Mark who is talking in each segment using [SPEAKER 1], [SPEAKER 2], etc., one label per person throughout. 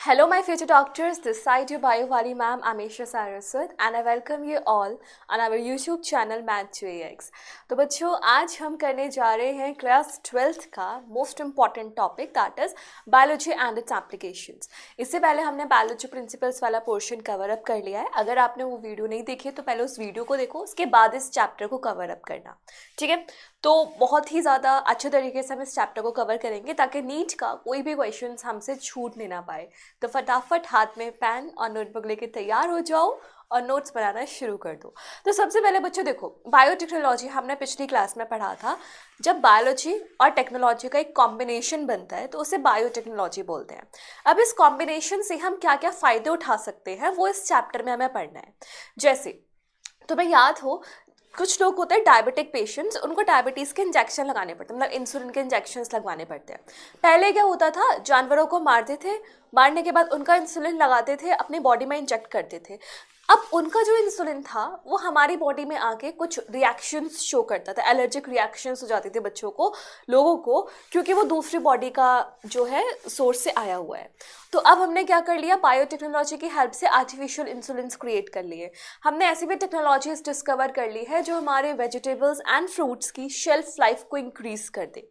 [SPEAKER 1] Hello, my future doctors. This side your bio wali ma'am, Amisha Saraswat, and I welcome you all on our YouTube channel Math 2AX. तो बच्चों आज हम करने जा रहे हैं क्लास 12th का most important topic that is biology and it's applications. इससे पहले हमने बायोलॉजी प्रिंसिपल्स वाला पोर्शन कवर अप कर लिया है। अगर आपने वो वीडियो नहीं देखी तो पहले उस वीडियो को देखो, उसके बाद इस चैप्टर को कवर अप करना, ठीक है। तो बहुत ही ज़्यादा अच्छे तरीके से हम इस चैप्टर को कवर करेंगे ताकि नीट का कोई भी क्वेश्चन हमसे छूट नहीं ना पाए। तो फटाफट हाथ में पेन और नोटबुक लेके तैयार हो जाओ और नोट्स बनाना शुरू कर दो। तो सबसे पहले बच्चों देखो, बायोटेक्नोलॉजी हमने पिछली क्लास में पढ़ा था। जब बायोलॉजी और टेक्नोलॉजी का एक कॉम्बिनेशन बनता है तो उसे बायोटेक्नोलॉजी बोलते हैं। अब इस कॉम्बिनेशन से हम क्या क्या फ़ायदे उठा सकते हैं वो इस चैप्टर में हमें पढ़ना है। जैसे तुम्हें याद हो, कुछ लोग होते हैं डायबिटिक पेशेंट्स, उनको डायबिटीज़ के इंजेक्शन लगाने पड़ते हैं, मतलब इंसुलिन के इंजेक्शंस लगवाने पड़ते हैं। पहले क्या होता था, जानवरों को मारते थे, मारने के बाद उनका इंसुलिन लगाते थे, अपनी बॉडी में इंजेक्ट करते थे। अब उनका जो इंसुलिन था वो हमारी बॉडी में आके कुछ रिएक्शंस शो करता था, एलर्जिक रिएक्शंस हो जाते थे बच्चों को, लोगों को, क्योंकि वो दूसरी बॉडी का जो है सोर्स से आया हुआ है। तो अब हमने क्या कर लिया, बायोटेक्नोलॉजी की हेल्प से आर्टिफिशियल इंसुलिन्स क्रिएट कर लिए। हमने ऐसी भी टेक्नोलॉजीज डिस्कवर कर ली है जो हमारे वेजिटेबल्स एंड फ्रूट्स की शेल्फ लाइफ को इंक्रीज कर दे।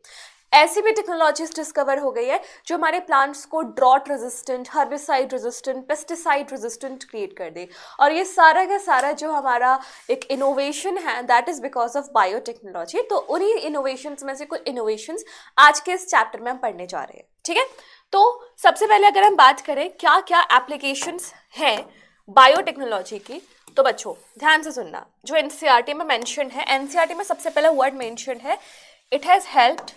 [SPEAKER 1] ऐसी भी टेक्नोलॉजीज डिस्कवर हो गई है जो हमारे प्लांट्स को drought resistant, herbicide resistant, pesticide resistant create कर दे। और ये सारा का सारा जो हमारा एक इनोवेशन है that is because of biotechnology. तो उन्हीं इनोवेशंस में से कुछ इनोवेशंस आज के इस चैप्टर में हम पढ़ने जा रहे हैं, ठीक है। तो सबसे पहले अगर हम बात करें क्या क्या एप्लीकेशंस हैं बायोटेक्नोलॉजी की, तो बच्चों ध्यान से सुनना। जो एनसीईआरटी में मेंशन है, एनसीईआरटी में सबसे पहला वर्ड मेंशन है, it has helped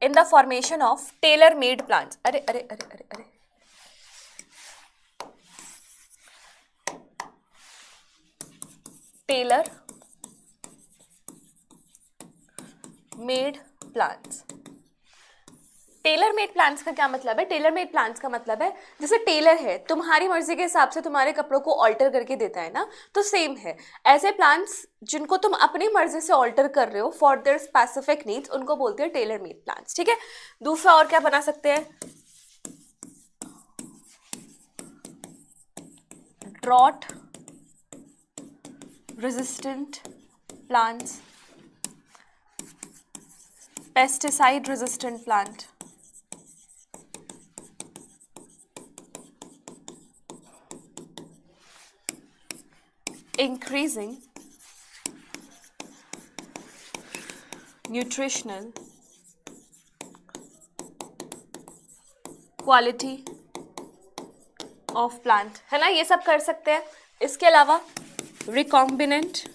[SPEAKER 1] in the formation of tailor-made plants. अरे अरे अरे अरे अरे tailor-made plants. Tailor made plans का क्या मतलब है? टेलर मेड प्लान्स का मतलब है जैसे टेलर है, तुम्हारी मर्जी के हिसाब से तुम्हारे कपड़ों को ऑल्टर करके देता है ना, तो सेम है। ऐसे प्लान्स जिनको तुम अपनी मर्जी से ऑल्टर कर रहे हो फॉर देयर स्पेसिफिक नीड्स, उनको बोलते हैं टेलर मेड प्लान्स, ठीक है। दूसरा और क्या बना सकते हैं, drought resistant plants, pesticide resistant plant, increasing nutritional quality of plant, है ना, ये सब कर सकते हैं। इसके अलावा recombinant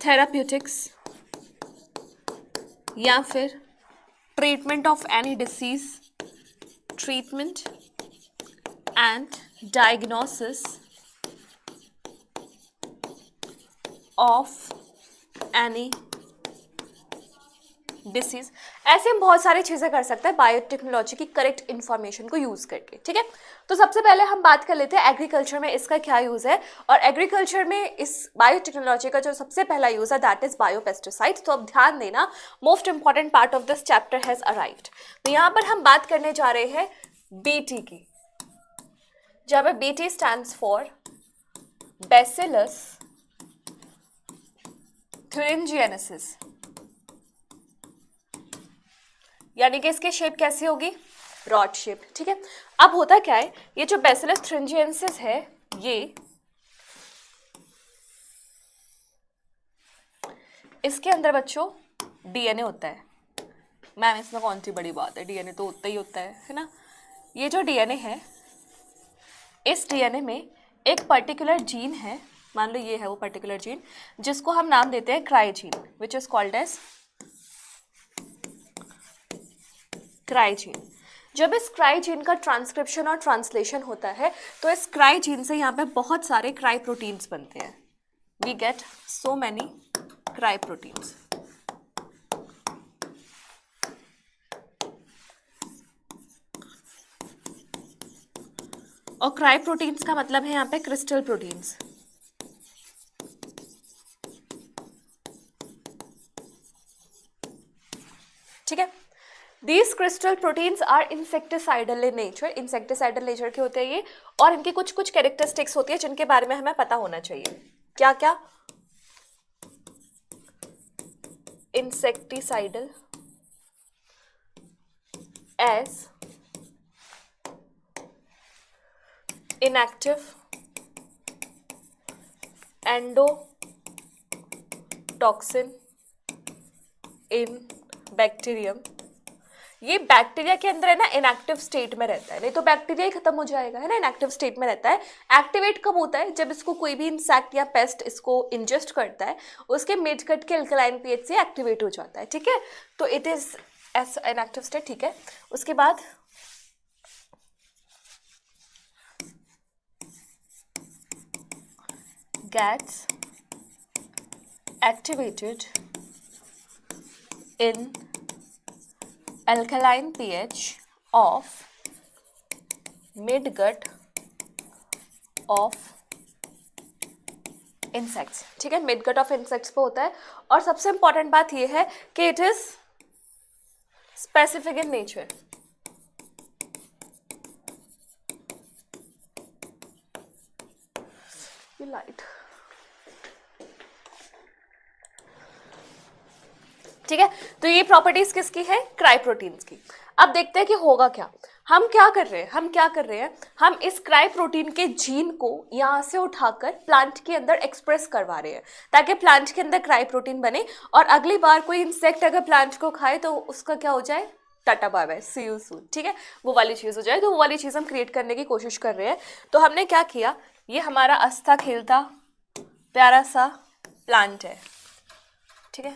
[SPEAKER 1] therapeutics या फिर treatment of any disease, treatment and diagnosis of any disease. ऐसे हम बहुत सारी चीज़ें कर सकते हैं बायोटेक्नोलॉजी की करेक्ट इन्फॉर्मेशन को यूज़ करके, ठीक है। तो सबसे पहले हम बात कर लेते हैं एग्रीकल्चर में इसका क्या यूज़ है। और एग्रीकल्चर में इस बायोटेक्नोलॉजी का जो सबसे पहला यूज़ है दैट इज बायोपेस्टिसाइड्स। तो अब ध्यान देना, most important part of this chapter has arrived. तो यहाँ पर हम बात करने जा रहे हैं बीटी की, जहाँ पे BT stands for Bacillus thuringiensis, यानी कि इसकी शेप कैसी होगी, रॉड शेप, ठीक है। अब होता क्या है, ये जो Bacillus thuringiensis है, ये इसके अंदर बच्चों DNA होता है। मैम इसमें कौन सी बड़ी बात है, DNA तो होता ही होता है ना। ये जो DNA है, इस DNA में एक पर्टिकुलर जीन है, मान लो ये है वो पर्टिकुलर जीन, जिसको हम नाम देते हैं cry gene, which is called as cry gene. जब इस क्राइजीन का ट्रांसक्रिप्शन और ट्रांसलेशन होता है तो इस क्राइजीन से यहाँ पे बहुत सारे क्राई प्रोटीन्स बनते हैं। We get so many cry proteins. और क्राई प्रोटीन्स का मतलब है यहाँ पे क्रिस्टल प्रोटीन्स। ठीक है। These crystal proteins are insecticidal in nature. Insecticidal nature के होते हैं ये, और इनकी कुछ कुछ कैरेक्टरिस्टिक्स होती है जिनके बारे में हमें पता होना चाहिए. क्या क्या? Insecticidal as inactive endotoxin in bacterium. ये बैक्टीरिया के अंदर है ना, इनएक्टिव स्टेट में रहता है, नहीं तो बैक्टीरिया ही खत्म हो जाएगा, है ना. इनएक्टिव स्टेट में रहता है. एक्टिवेट कब होता है? जब इसको कोई भी इंसेक्ट या पेस्ट इसको इंजेस्ट करता है, उसके मिडगट के अल्कलाइन पीएच से एक्टिवेट हो जाता है. ठीक है, तो it is S inactive state. ठीक है, उसके बाद gets activated in alkaline pH of midgut of insects. ठीक है, midgut of insects पे होता है. और सबसे इंपॉर्टेंट बात ये है कि it is specific in nature. Light. ठीक है, तो ये प्रॉपर्टीज किसकी है? क्राई प्रोटीन्स की. अब देखते हैं कि होगा क्या. हम क्या कर रहे हैं, हम इस क्राई प्रोटीन के जीन को यहां से उठाकर प्लांट के अंदर एक्सप्रेस करवा रहे हैं, ताकि प्लांट के अंदर क्राई प्रोटीन बने, और अगली बार कोई इंसेक्ट अगर प्लांट को खाए तो उसका क्या हो जाए? Tata bye bye, see you soon. ठीक है, वो वाली चीज हो जाए. तो वो वाली चीज हम क्रिएट करने की कोशिश कर रहे हैं. तो हमने क्या किया, ये हमारा हंसता खेलता प्यारा सा प्लांट है. ठीक है,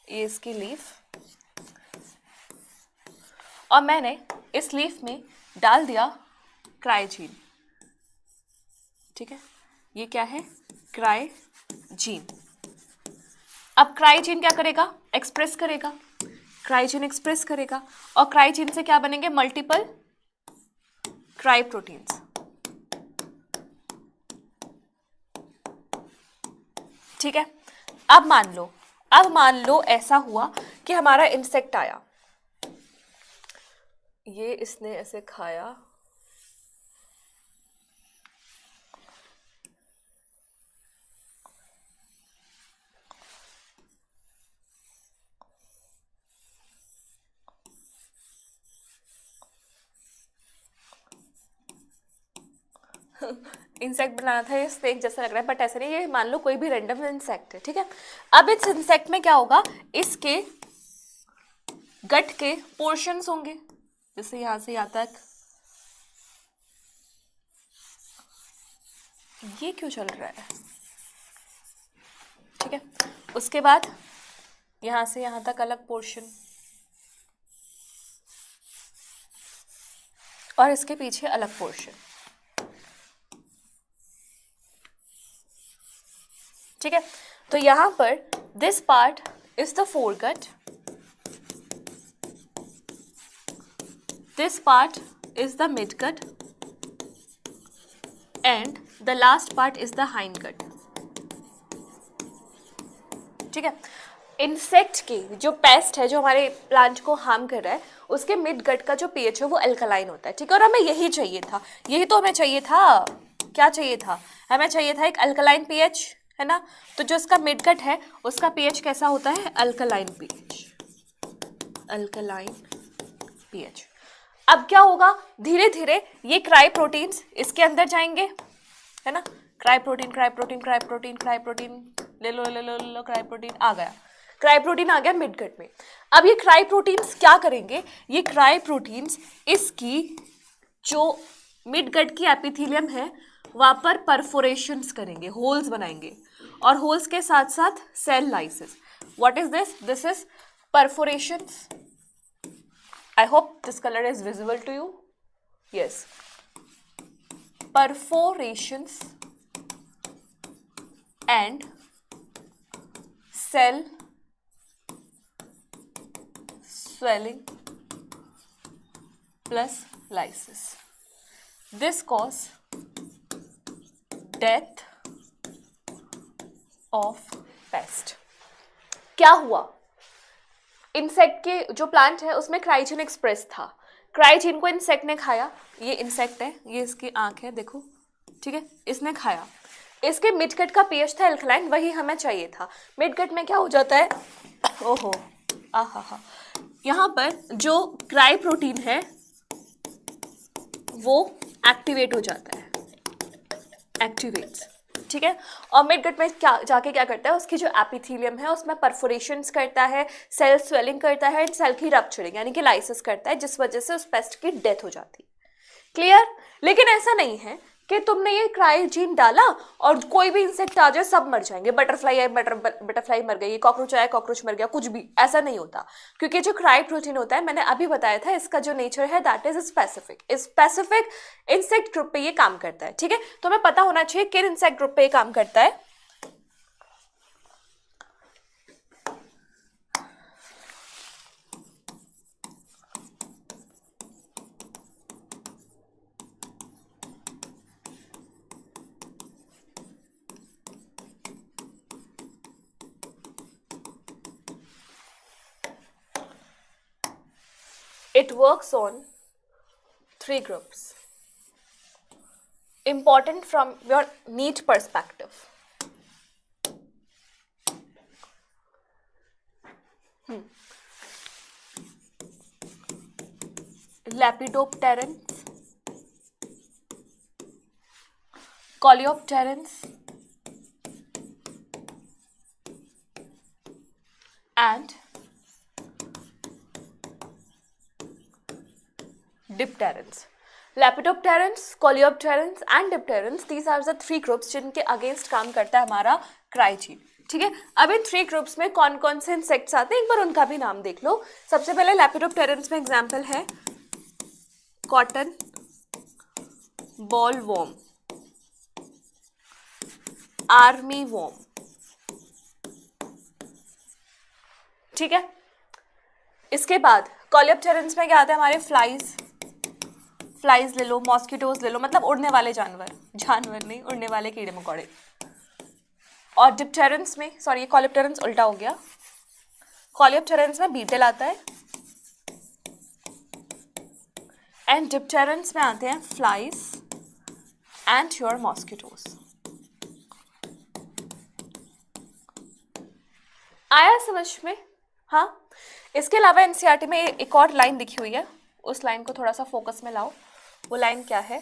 [SPEAKER 1] ये इसकी लीफ, और मैंने इस लीफ में डाल दिया क्राइजीन. ठीक है, ये क्या है? क्राइजीन. अब क्राइजीन क्या करेगा? एक्सप्रेस करेगा. क्राइजीन एक्सप्रेस करेगा, और क्राइजीन से क्या बनेंगे? Multiple cry proteins. ठीक है, अब मान लो ऐसा हुआ कि हमारा इंसेक्ट आया, ये इसने ऐसे खाया, इंसेक्ट बनाना था, ये स्नेक जैसा लग रहा है, बट ऐसा नहीं. ये मान लो कोई भी रैंडम इंसेक्ट है. ठीक है, अब इस इंसेक्ट में क्या होगा? इसके गट के पोर्शंस होंगे, जैसे यहां से यहां तक. ये क्यों चल रहा है? ठीक है, उसके बाद यहां से यहां तक अलग पोर्शन, और इसके पीछे अलग पोर्शन. ठीक है, तो यहां पर this part is the foregut, this part is the midgut, and the last part is the hindgut. ठीक है, इंसेक्ट की जो पेस्ट है, जो हमारे प्लांट को हार्म कर रहा है, उसके मिडगट का जो पीएच है वो अल्कलाइन होता है. ठीक है, और हमें यही चाहिए था, यही तो हमें चाहिए था. क्या चाहिए था? हमें चाहिए था एक अल्कलाइन पीएच, है ना. तो जो इसका मिडगट है उसका पीएच कैसा होता है? Alkaline pH. Alkaline pH. अब क्या होगा? धीरे धीरे ये क्राई प्रोटीन्स इसके अंदर जाएंगे, है ना. Cry protein, cry protein, cry protein, cry protein, ले लो ले लो ले लो, क्राई प्रोटीन आ गया. क्राई प्रोटीन आ गया मिडगट में. अब ये क्राई प्रोटीन्स क्या करेंगे? ये क्राई प्रोटीन्स इसकी जो मिडगट की एपिथेलियम है वहां पर परफोरेशंस करेंगे, होल्स बनाएंगे, और होल्स के साथ साथ cell lysis. What is this? This is perforations. I hope this color is visible to you. Yes. Perforations and cell swelling plus lysis. This cause death of pest. क्या हुआ? इंसेक्ट के जो plant है उसमें क्राइजीन express था, क्राइजीन को insect ने खाया, ये इंसेक्ट है, ये इसकी आंख है देखो, ठीक है, इसने खाया, इसके मिडगट का पीएच था एल्कलाइन, वही हमें चाहिए था। मिडगट में क्या हो जाता है, ओहो आहा, यहाँ पर जो क्राई प्रोटीन है वो एक्टिवेट हो जाता है, एक्टिवेट्स, ठीक है। और मिडगट में क्या जाके क्या करता है, उसकी जो एपिथेलियम है उसमें परफोरेशंस करता है, सेल स्वेलिंग करता है, सेल की रप्चरिंग यानी कि लाइसिस करता है, जिस वजह से उस पेस्ट की डेथ हो जाती है। क्लियर। लेकिन ऐसा नहीं है कि तुमने ये क्रायोजीन डाला और कोई भी इंसेक्ट आ जाए सब मर जाएंगे, बटरफ्लाई आए बटरफ्लाई मर गई, कॉकरोच आया कॉकरोच मर गया, कुछ भी ऐसा नहीं होता। क्योंकि जो क्राई प्रोटीन होता है, मैंने अभी बताया था, इसका जो नेचर है that is specific insect group पे ये काम करता है, ठीक है। तो हमें पता होना चाहिए किन इंसेक्ट ग्रुप पे ये काम करता है। It works on 3 groups, important from your need perspective. Lepidopterans, Coleopterans and Dipterans. Lepidopterans, Coleopterans and Dipterans, these are the 3 groups जिनके अगेंस्ट काम करता है हमारा क्राइजीन, ठीक है। अब इन 3 ग्रुप्स में कौन कौन से इंसेक्ट्स आते हैं एक बार उनका भी नाम देख लो। सबसे पहले लेपिडोप्टेरन्स में एग्जाम्पल है cotton ball warm, army warm, ठीक है। इसके बाद कॉलियोप्टेरन्स में क्या आता है हमारे फ्लाइज ले लो, मॉस्किटोज ले लो, मतलब उड़ने वाले जानवर नहीं, उड़ने वाले कीड़े मकोड़े। और डिप्टेरन्स में, सॉरी ये कॉलियोप्टेरन्स उल्टा हो गया, कॉलियोप्टेरन्स में बीटल आता है एंड डिप्टेरन्स में आते हैं फ्लाइज एंड योर मॉस्किटोज। आया समझ में? हाँ। इसके अलावा एनसीईआरटी में एक और लाइन लिखी हुई है, उस लाइन को थोड़ा सा फोकस में लाओ। वो लाइन क्या है,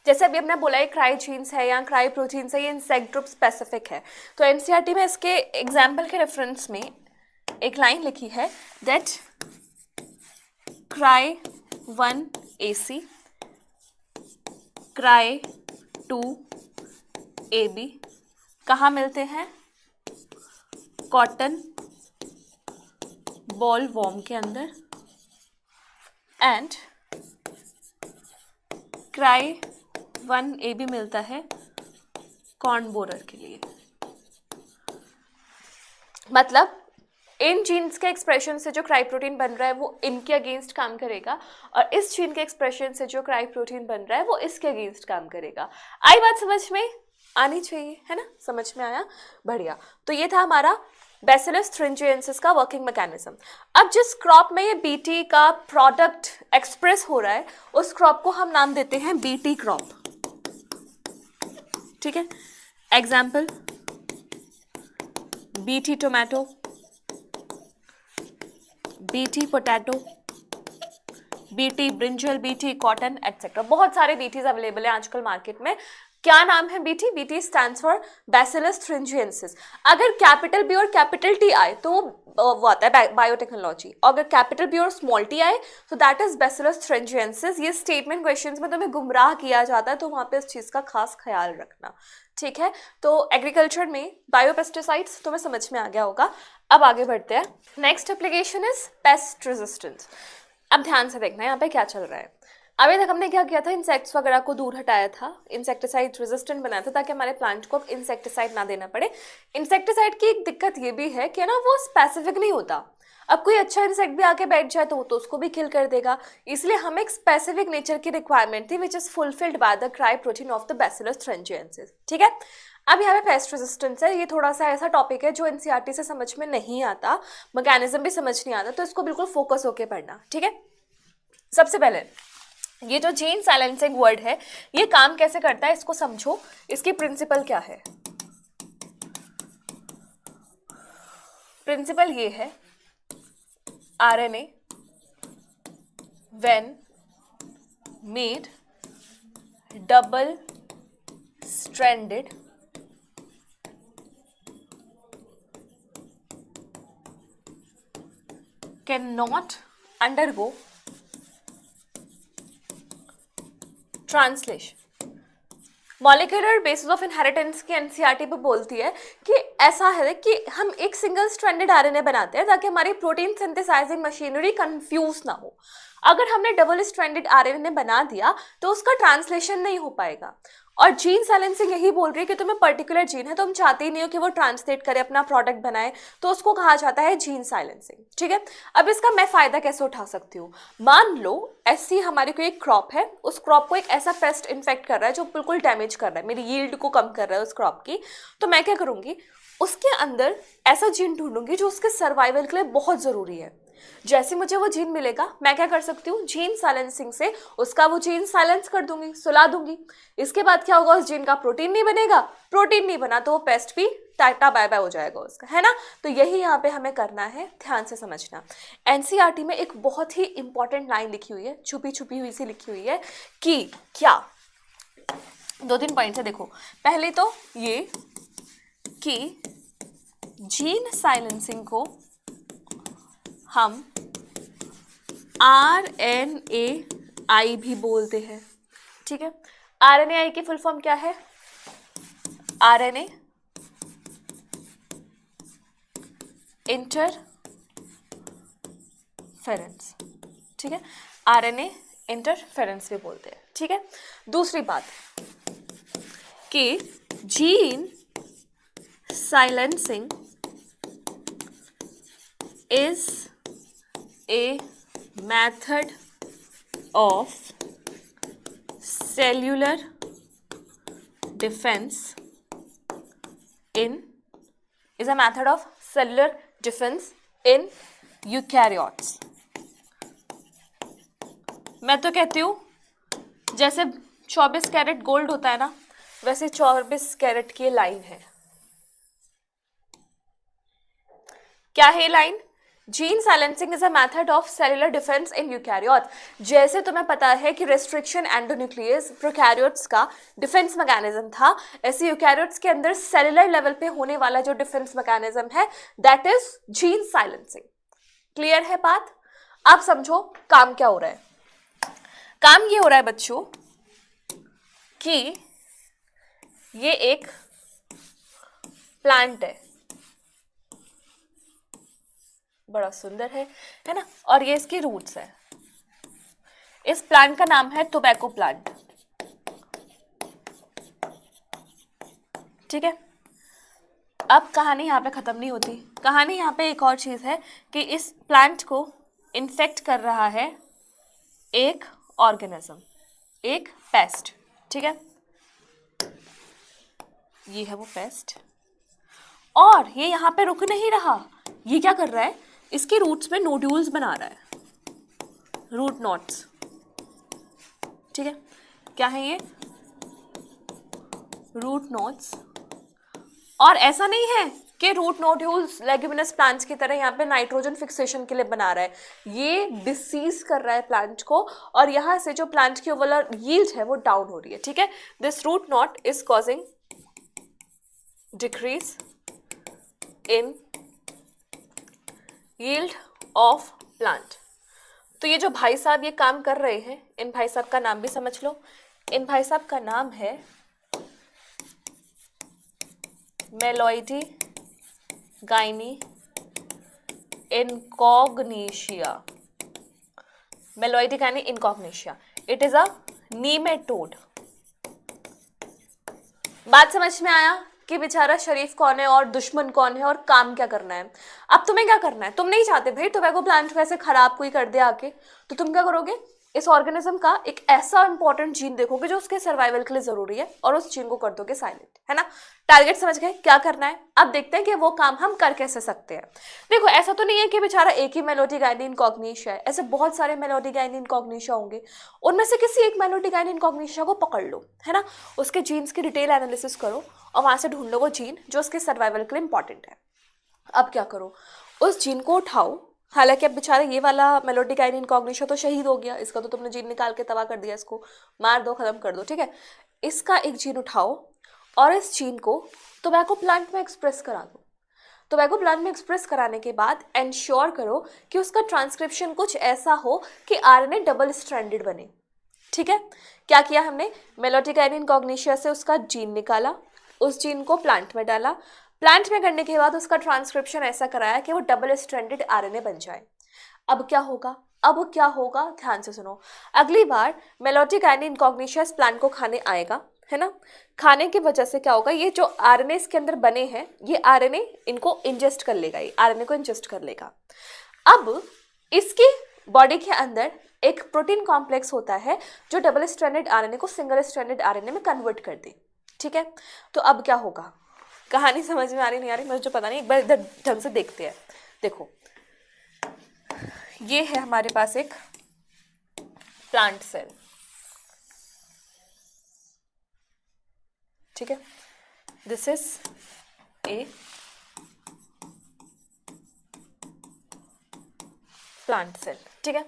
[SPEAKER 1] जैसे अभी हमने बोला है क्राइजीन्स है या क्राई प्रोटीन्स है, ये इंसेक्ट ग्रुप स्पेसिफिक है। तो एनसीईआरटी में इसके एग्जाम्पल के रेफरेंस में एक लाइन लिखी है that cry 1 AC, cry 2 AB कहाँ मिलते हैं, कॉटन बॉल वॉर्म के अंदर, एंड क्राई 1 AB मिलता है कॉर्न बोरर के लिए। मतलब इन जीन्स के एक्सप्रेशन से जो क्राई प्रोटीन बन रहा है वो इनके अगेंस्ट काम करेगा, और इस जीन के एक्सप्रेशन से जो क्राई प्रोटीन बन रहा है वो इसके अगेंस्ट काम करेगा। आई बात समझ में? आनी चाहिए, है ना? समझ में आया? बढ़िया। तो ये था हमारा बैसिलस thuringiensis का वर्किंग मैकेनिज्म। अब जिस क्रॉप में ये बीटी का प्रोडक्ट एक्सप्रेस हो रहा है उस क्रॉप को हम नाम देते हैं बीटी क्रॉप, ठीक है। Example BT tomato, BT potato, BT brinjal, BT cotton etcetera. बहुत सारे बीटीज अवेलेबल है आजकल मार्केट में। क्या नाम है BT? BT stands for bacillus thuringiensis। अगर कैपिटल बी और कैपिटल टी आए तो वो आता है बायोटेक्नोलॉजी, अगर कैपिटल बी और स्मॉल टी आए तो दैट इज बैसिलस thuringiensis। ये स्टेटमेंट क्वेश्चंस में तुम्हें गुमराह किया जाता है, तो वहाँ पे इस चीज़ का खास ख्याल रखना, ठीक है। तो एग्रीकल्चर में बायोपेस्टिसाइड्स तुम्हें समझ में आ गया होगा। अब आगे बढ़ते हैं। Next application is paste resistance. अब ध्यान से देखना यहाँ पे क्या चल रहा है। अभी तक हमने क्या किया था, इंसेक्ट्स वगैरह को दूर हटाया था, इंसेक्टिसाइड रेजिस्टेंट बनाया था ताकि हमारे प्लांट को अब इंसेक्टिसाइड ना देना पड़े। इंसेक्टिसाइड की एक दिक्कत ये भी है कि ना वो स्पेसिफिक नहीं होता। अब कोई अच्छा इंसेक्ट भी आके बैठ जाए तो वो तो उसको भी किल कर देगा, इसलिए हमें एक स्पेसिफिक नेचर की रिक्वायरमेंट थी which is fulfilled by the cry protein of the bacillus thuringiensis, ठीक है। अब यहाँ पे पेस्ट रेजिस्टेंस है, ये थोड़ा सा ऐसा टॉपिक है जो एनसीईआरटी से समझ में नहीं आता, मैकेनिज्म भी समझ नहीं आता, तो इसको बिल्कुल फोकस होके पढ़ना, ठीक है। सबसे पहले ये जो जीन साइलेंसिंग वर्ड है ये काम कैसे करता है इसको समझो, इसकी प्रिंसिपल क्या है। प्रिंसिपल ये है, RNA when made double stranded can not undergo translation. Molecular basis of inheritance की एनसीईआरटी पे बोलती है कि ऐसा है कि हम एक सिंगल स्ट्रैंडेड आरएनए बनाते हैं ताकि हमारी प्रोटीन सिंथेसाइजिंग मशीनरी कंफ्यूज ना हो। अगर हमने डबल स्ट्रैंडेड आरएनए बना दिया तो उसका ट्रांसलेशन नहीं हो पाएगा। और जीन साइलेंसिंग यही बोल रही है कि तुम्हें पर्टिकुलर जीन है, तुम चाहते ही नहीं हो कि वो ट्रांसलेट करे, अपना प्रोडक्ट बनाए, तो उसको कहा जाता है जीन साइलेंसिंग, ठीक है। अब इसका मैं फायदा कैसे उठा सकती हूँ, मान लो ऐसी हमारी कोई एक क्रॉप है, उस क्रॉप को एक ऐसा पेस्ट इन्फेक्ट कर रहा है जो बिल्कुल डैमेज कर रहा है, मेरी यील्ड को कम कर रहा है उस क्रॉप की, तो मैं क्या करूँगी, उसके अंदर ऐसा जीन ढूंढूंगी जो उसके सर्वाइवल के लिए बहुत ज़रूरी है। जैसे मुझे वो जीन मिलेगा मैं क्या कर सकती हूँ, जीन साइलेंसिंग से उसका वो जीन साइलेंस कर दूंगी, सुला दूंगी। इसके बाद क्या होगा, उस जीन का प्रोटीन नहीं बनेगा, प्रोटीन नहीं बना तो वो पेस्ट भी टाटा बाय बाय हो जाएगा उसका, है ना। तो यही यहाँ पे हमें करना है, ध्यान से समझना। एनसीईआरटी में एक बहुत ही इंपॉर्टेंट लाइन लिखी हुई है, छुपी छुपी हुई सी लिखी हुई है कि क्या, 2-3 पॉइंट्स है, देखो। पहले तो ये कि जीन साइलेंसिंग को हम RNAi भी बोलते हैं, ठीक है। RNAi की फुल फॉर्म क्या है, RNA इंटरफेरेंस, ठीक है, RNA इंटरफेरेंस भी बोलते हैं, ठीक है। दूसरी बात कि gene silencing is a method of cellular defense in eukaryotes। मैं तो कहती हूँ जैसे 24 कैरेट गोल्ड होता है ना, वैसे 24 कैरेट की लाइन है। क्या है line, gene silencing is a method of cellular defence in eukaryote. जैसे तुम्हें पता है कि रेस्ट्रिक्शन एंडोन्यूक्लियस प्रोकैरियोट्स का डिफेंस मैकेनिज्म था, ऐसे यूकैरियोट्स के अंदर सेलुलर लेवल पे होने वाला जो डिफेंस मैकेनिज्म है that is gene silencing. Clear है बात। आप समझो काम क्या हो रहा है, काम ये हो रहा है बच्चों कि ये एक प्लांट है, बड़ा सुंदर है ना, और ये इसकी रूट्स है। इस प्लांट का नाम है टोबैको प्लांट, ठीक है। अब कहानी यहाँ पे खत्म नहीं होती, कहानी यहाँ पे एक और चीज है कि इस प्लांट को इन्फेक्ट कर रहा है एक ऑर्गेनिज्म, एक पेस्ट, ठीक है। ये है वो पेस्ट, और ये यहाँ पे रुक नहीं रहा, ये क्या कर रहा है, इसके रूट्स में नोड्यूल्स बना रहा है, रूट नॉट्स, ठीक है। क्या है ये, रूट नॉट्स। और ऐसा नहीं है कि रूट नोड्यूल्स लेग्यूमिनस प्लांट्स की तरह यहाँ पे नाइट्रोजन फिक्सेशन के लिए बना रहा है, ये डिसीज कर रहा है प्लांट को, और यहाँ से जो प्लांट की ओवरऑल यील्ड है वो डाउन हो रही है, ठीक है। This root not is causing decrease in yield of plant. तो ये जो भाई साहब ये काम कर रहे हैं, इन भाई साहब का नाम भी समझ लो, इन भाई साहब का नाम है Meloidogyne incognita. Meloidogyne incognita, it is a nematode. बात समझ में आया कि बेचारा शरीफ कौन है और दुश्मन कौन है और काम क्या करना है। अब तुम्हें क्या करना है, तुम नहीं चाहते भाई टोबैको प्लांट को ऐसे खराब कोई कर दे आके, तो तुम क्या करोगे, इस ऑर्गेनिज्म का एक ऐसा इंपॉर्टेंट जीन देखोगे जो उसके सर्वाइवल के लिए जरूरी है और उस जीन को कर दोगे साइलेंट, है ना। टारगेट समझ गए क्या करना है। अब देखते हैं कि वो काम हम कर कैसे सकते हैं। देखो ऐसा तो नहीं है कि बेचारा एक ही मेलोडी गाइनिन कॉग्निशिया है, ऐसे बहुत सारे मेलोडी गाइनिन कॉग्निशिया होंगे, उनमें से किसी एक मेलोडी गाइनिन कॉग्निशिया को पकड़ लो, है ना, उसके जीन्स की डिटेल एनालिसिस करो और वहां से ढूंढ लो वो जीन जो उसके सर्वाइवल के लिए इंपॉर्टेंट है। अब क्या करो, उस जीन को उठाओ। हालांकि अब बेचारा ये वाला मेलोडी गाइनिन कॉग्निशिया तो शहीद हो गया, इसका तो तुमने जीन निकाल के तबाह कर दिया, इसको मार दो, खत्म कर दो, ठीक है। इसका एक जीन उठाओ और इस जीन को टोबैको प्लांट में एक्सप्रेस करा दो। टोबैको प्लांट में एक्सप्रेस कराने के बाद एंश्योर करो कि उसका ट्रांसक्रिप्शन कुछ ऐसा हो कि आरएनए डबल स्ट्रैंडेड बने, ठीक है। क्या किया हमने, मेलोडी गाइनिन कॉग्निशिया से उसका जीन निकाला, उस जीन को प्लांट में डाला, प्लांट में करने के बाद उसका ट्रांसक्रिप्शन ऐसा कराया कि वो डबल स्ट्रैंडेड आरएनए बन जाए। अब क्या होगा, अब क्या होगा, ध्यान से सुनो। अगली बार मेलोडी गाइनिन कॉग्निशिया इस प्लांट को खाने आएगा, है ना, खाने की वजह से क्या होगा, ये जो आरएनए इसके अंदर बने हैं ये आरएनए इनको इंजेस्ट कर लेगा, ये आरएनए को इंजेस्ट कर लेगा। अब इसकी बॉडी के अंदर एक प्रोटीन कॉम्प्लेक्स होता है जो डबल स्ट्रैंडेड आरएनए को सिंगल स्ट्रैंडेड आरएनए में कन्वर्ट कर दे, ठीक है। तो अब क्या होगा, कहानी समझ में आ रही नहीं आ रही मुझे जो पता नहीं, एक बार इधर ढंग से देखते हैं। देखो ये है हमारे पास एक प्लांट सेल, ठीक है, this is a plant cell, ठीक है।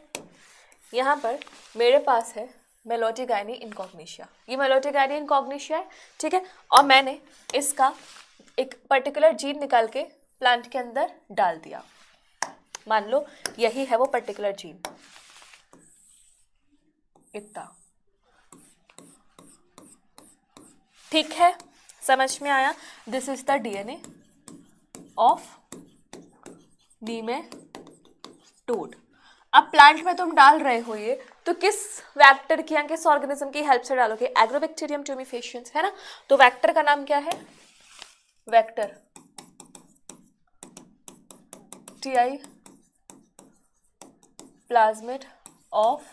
[SPEAKER 1] यहाँ पर मेरे पास है मेलोडी गाइनिन इनकॉग्निशिया, ये मेलोडी गाइनिन इनकॉग्निशिया है, ठीक है। और मैंने इसका एक पर्टिकुलर जीन निकाल के प्लांट के अंदर डाल दिया, मान लो यही है वो पर्टिकुलर जीन, इतना, ठीक है, समझ में आया। This is the DNA of nematode. अब प्लांट में तुम डाल रहे हो ये, तो किस वेक्टर की या किस ऑर्गेनिज्म की हेल्प से डालोगे, एग्रोबैक्टीरियम ट्यूमिफेशियंस, है ना। तो वेक्टर का नाम क्या है, vector TI plasmid of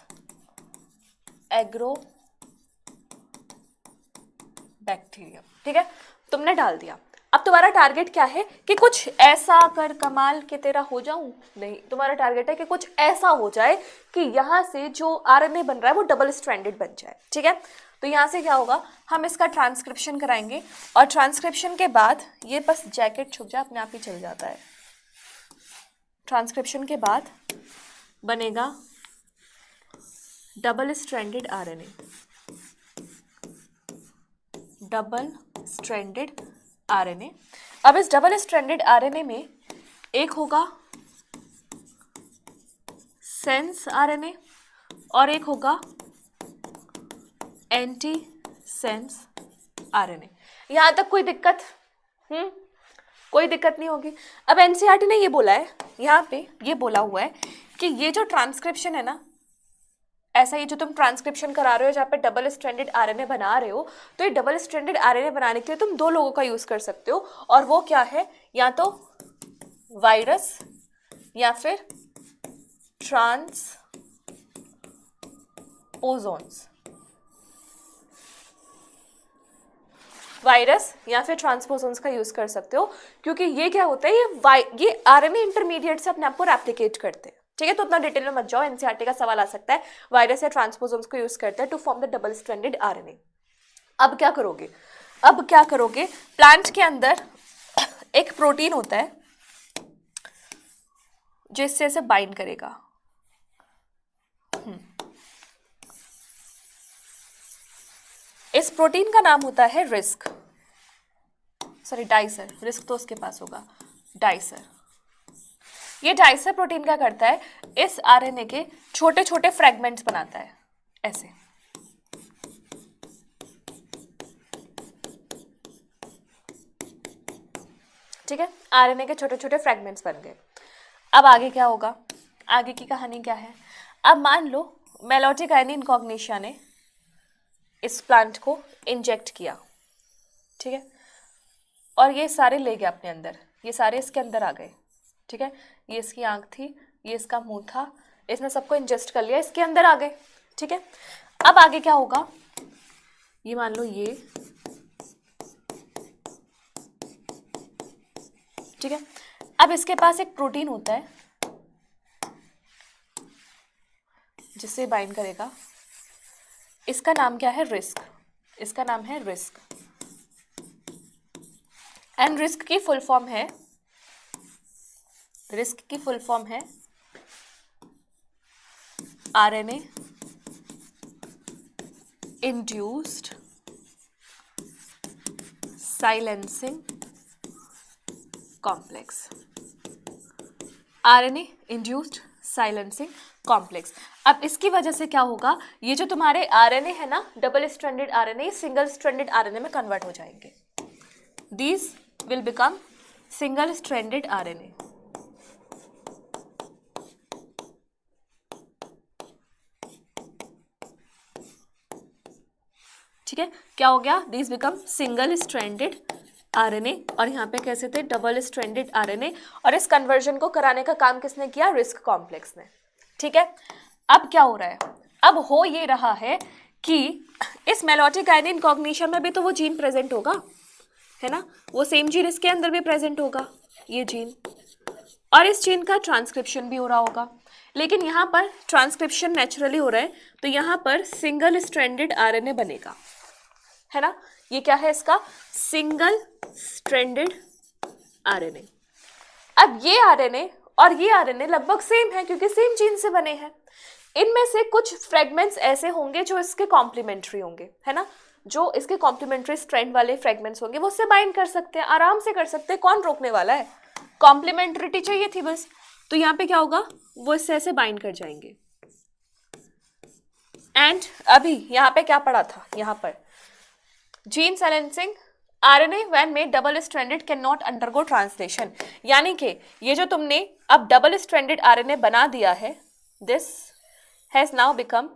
[SPEAKER 1] agrobacterium, ठीक है, तुमने डाल दिया। अब तुम्हारा टारगेट क्या है कि कुछ ऐसा कर कमाल के तेरा हो जाऊं, नहीं, तुम्हारा टारगेट है कि कुछ ऐसा हो जाए कि यहां से जो आरएनए बन रहा है वो डबल स्ट्रैंडेड बन जाए, ठीक है। तो यहाँ से क्या होगा, हम इसका ट्रांसक्रिप्शन कराएंगे और ट्रांसक्रिप्शन के बाद ये बस जैकेट छुप जाए अपने आप ही चल जाता है। ट्रांसक्रिप्शन के बाद बनेगा double stranded RNA, double stranded RNA. अब इस डबल स्ट्रैंडेड आरएनए में एक होगा सेंस आरएनए और एक होगा एंटी सेंस आरएनए। यहां तक कोई दिक्कत, कोई दिक्कत नहीं होगी। अब एनसीईआरटी ने ये बोला है, यहाँ पे ये बोला हुआ है कि ये जो ट्रांसक्रिप्शन है ना, ऐसा ये जो तुम ट्रांसक्रिप्शन करा रहे हो जहाँ पे डबल स्ट्रैंडेड आरएनए बना रहे हो, तो ये डबल स्ट्रैंडेड आरएनए बनाने के लिए तुम दो लोगों का यूज कर सकते हो, और वो क्या है, या तो वायरस या फिर ट्रांसपोजोन्स, वायरस या फिर ट्रांसपोजोन्स का यूज कर सकते हो, क्योंकि ये क्या होता है, ये आरएनए इंटरमीडिएट से अपने आप को रेप्लिकेट करते हैं, ठीक है। तो उतना डिटेल में मत जाओ, एनसीईआरटी का सवाल आ सकता है, वायरस या ट्रांसपोजोन्स को यूज करते हैं to form the double stranded RNA. अब क्या करोगे, अब क्या करोगे, प्लांट के अंदर एक प्रोटीन होता है जिससे इसे बाइंड करेगा, इस प्रोटीन का नाम होता है रिस्क, सॉरी डाइसर, रिस्क तो उसके पास होगा, डाइसर। ये डाइसर प्रोटीन क्या करता है, इस आरएनए के छोटे छोटे फ्रेगमेंट्स बनाता है, ऐसे, ठीक है, आरएनए के छोटे छोटे फ्रेगमेंट्स बन गए। अब आगे क्या होगा, आगे की कहानी क्या है। अब मान लो मेलोडी गाइनिन इनकॉग्निशिया ने इस प्लांट को इंजेक्ट किया, ठीक है, और ये सारे ले गए अपने अंदर, ये सारे इसके अंदर आ गए, ठीक है, ये इसकी आंख थी, ये इसका मुंह था, इसने सबको इंजेस्ट कर लिया, इसके अंदर आ गए, ठीक है, अब आगे क्या होगा, ये मान लो ये, ठीक है। अब इसके पास एक प्रोटीन होता है जिससे बाइंड करेगा, इसका नाम क्या है, रिस्क, इसका नाम है रिस्क, एंड रिस्क की फुल फॉर्म है, रिस्क की फुल फॉर्म है RNA induced silencing complex, RNA induced silencing complex. अब इसकी वजह से क्या होगा, ये जो तुम्हारे आरएनए है ना, double stranded RNA single stranded RNA में कन्वर्ट हो जाएंगे, these will become single stranded RNA. ठीक है, क्या हो गया, these become single stranded RNA, और यहाँ पे कैसे थे, डबल स्ट्रैंडेड आरएनए, और इस कन्वर्जन को कराने का काम किसने किया, रिस्क कॉम्प्लेक्स ने। ठीक है, अब क्या हो रहा है, अब हो ये रहा है कि इस मेलोटिक गाइनिन कॉग्निशन में भी तो वो जीन प्रेजेंट होगा, है ना, वो सेम जीन इसके अंदर भी प्रेजेंट होगा, ये जीन, और इस जीन का ट्रांसक्रिप्शन भी हो रहा होगा, लेकिन यहाँ पर ट्रांसक्रिप्शन नेचुरली हो रहा है, तो यहाँ पर सिंगल स्ट्रैंडेड आरएनए बनेगा, है ना, ये क्या है इसका, सिंगल स्ट्रैंडेड आरएनए। अब ये आरएनए और ये आरएनए लगभग सेम है क्योंकि सेम जीन से बने हैं, इनमें से कुछ फ्रेगमेंट्स ऐसे होंगे जो इसके कॉम्प्लीमेंट्री होंगे, है ना, जो इसके कॉम्प्लीमेंट्री स्ट्रैंड वाले फ्रेगमेंट्स होंगे वो उससे बाइंड कर सकते हैं, आराम से कर सकते हैं, कौन रोकने वाला है, कॉम्प्लीमेंट्रिटी चाहिए थी बस, तो यहाँ पे क्या होगा, वो इससे ऐसे बाइंड कर जाएंगे। एंड अभी यहाँ पे क्या पढ़ा था, यहाँ पर gene silencing RNA when made double stranded can not undergo translation, यानी कि ये जो तुमने अब डबल स्ट्रैंडेड आरएनए बना दिया है, this has now become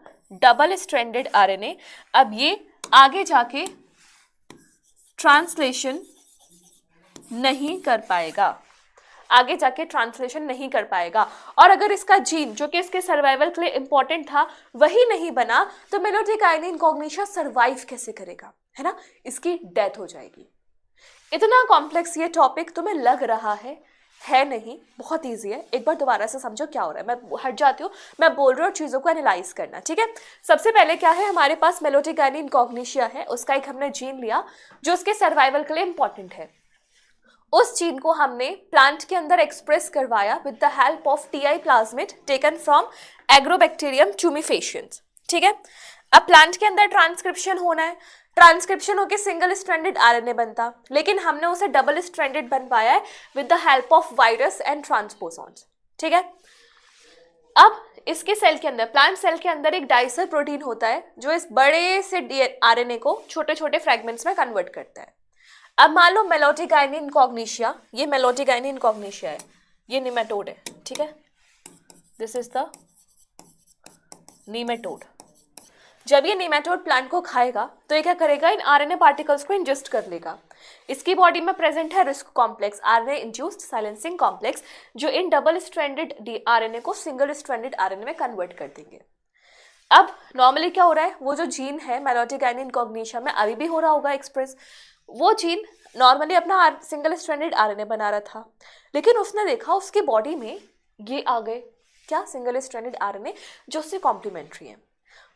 [SPEAKER 1] double stranded RNA, अब ये आगे जाके ट्रांसलेशन नहीं कर पाएगा, आगे जाके ट्रांसलेशन नहीं कर पाएगा, और अगर इसका जीन जो कि इसके सर्वाइवल के लिए इंपॉर्टेंट था वही नहीं बना, तो मेलोटिक गाइनिन कॉग्निशन सर्वाइव कैसे करेगा, है ना, इसकी डेथ हो जाएगी। इतना कॉम्प्लेक्स ये टॉपिक तुम्हें लग रहा है नहीं, बहुत ईजी है, एक बार दोबारा से समझो क्या हो रहा है, मैं हट जाती हूँ, मैं बोल रही हूँ चीज़ों को एनालाइज करना, ठीक है। सबसे पहले क्या है, हमारे पास मेलोटिक गाइनिन कॉग्निशन है, उसका एक हमने जीन लिया जो उसके सर्वाइवल के लिए इंपॉर्टेंट है, उस जीन को हमने प्लांट के अंदर एक्सप्रेस करवाया with the help of TI plasmid taken from agrobacterium tumefaciens, ठीक है। अब प्लांट के अंदर ट्रांसक्रिप्शन होना है, ट्रांसक्रिप्शन होकर सिंगल स्ट्रैंडेड आरएनए बनता, लेकिन हमने उसे डबल स्ट्रैंडेड बनवाया है with the help of virus and transposons, ठीक है। अब इसके सेल के अंदर, प्लांट सेल के अंदर एक डाइसर प्रोटीन होता है जो इस बड़े से आरएनए को छोटे छोटे फ्रेगमेंट्स में कन्वर्ट करता है। अब मान लो मेलोटिक गाइनिन कॉग्निशन, ये मेलोटिक गाइनिन कॉग्निशन है, ये निमेटोड है, ठीक है, दिस इज द निमेटोड। जब ये निमेटोड प्लांट को खाएगा तो ये क्या करेगा, इन आरएनए पार्टिकल्स को इंजेस्ट कर लेगा, इसकी बॉडी में प्रेजेंट है risk complex, RNA induced silencing complex, जो इन डबल स्ट्रैंडेड आरएनए को सिंगल स्ट्रैंडेड आरएनए में कन्वर्ट कर देंगे। अब नॉर्मली क्या हो रहा है, वो जो जीन है मेलोटिक गाइनिन कॉग्निशन में अभी भी हो रहा होगा एक्सप्रेस, वो जीन नॉर्मली अपना सिंगल स्ट्रैंडेड आरएनए बना रहा था, लेकिन उसने देखा उसकी बॉडी में ये आ गए क्या, सिंगल स्ट्रैंडेड आरएनए जो उससे कॉम्प्लीमेंट्री है,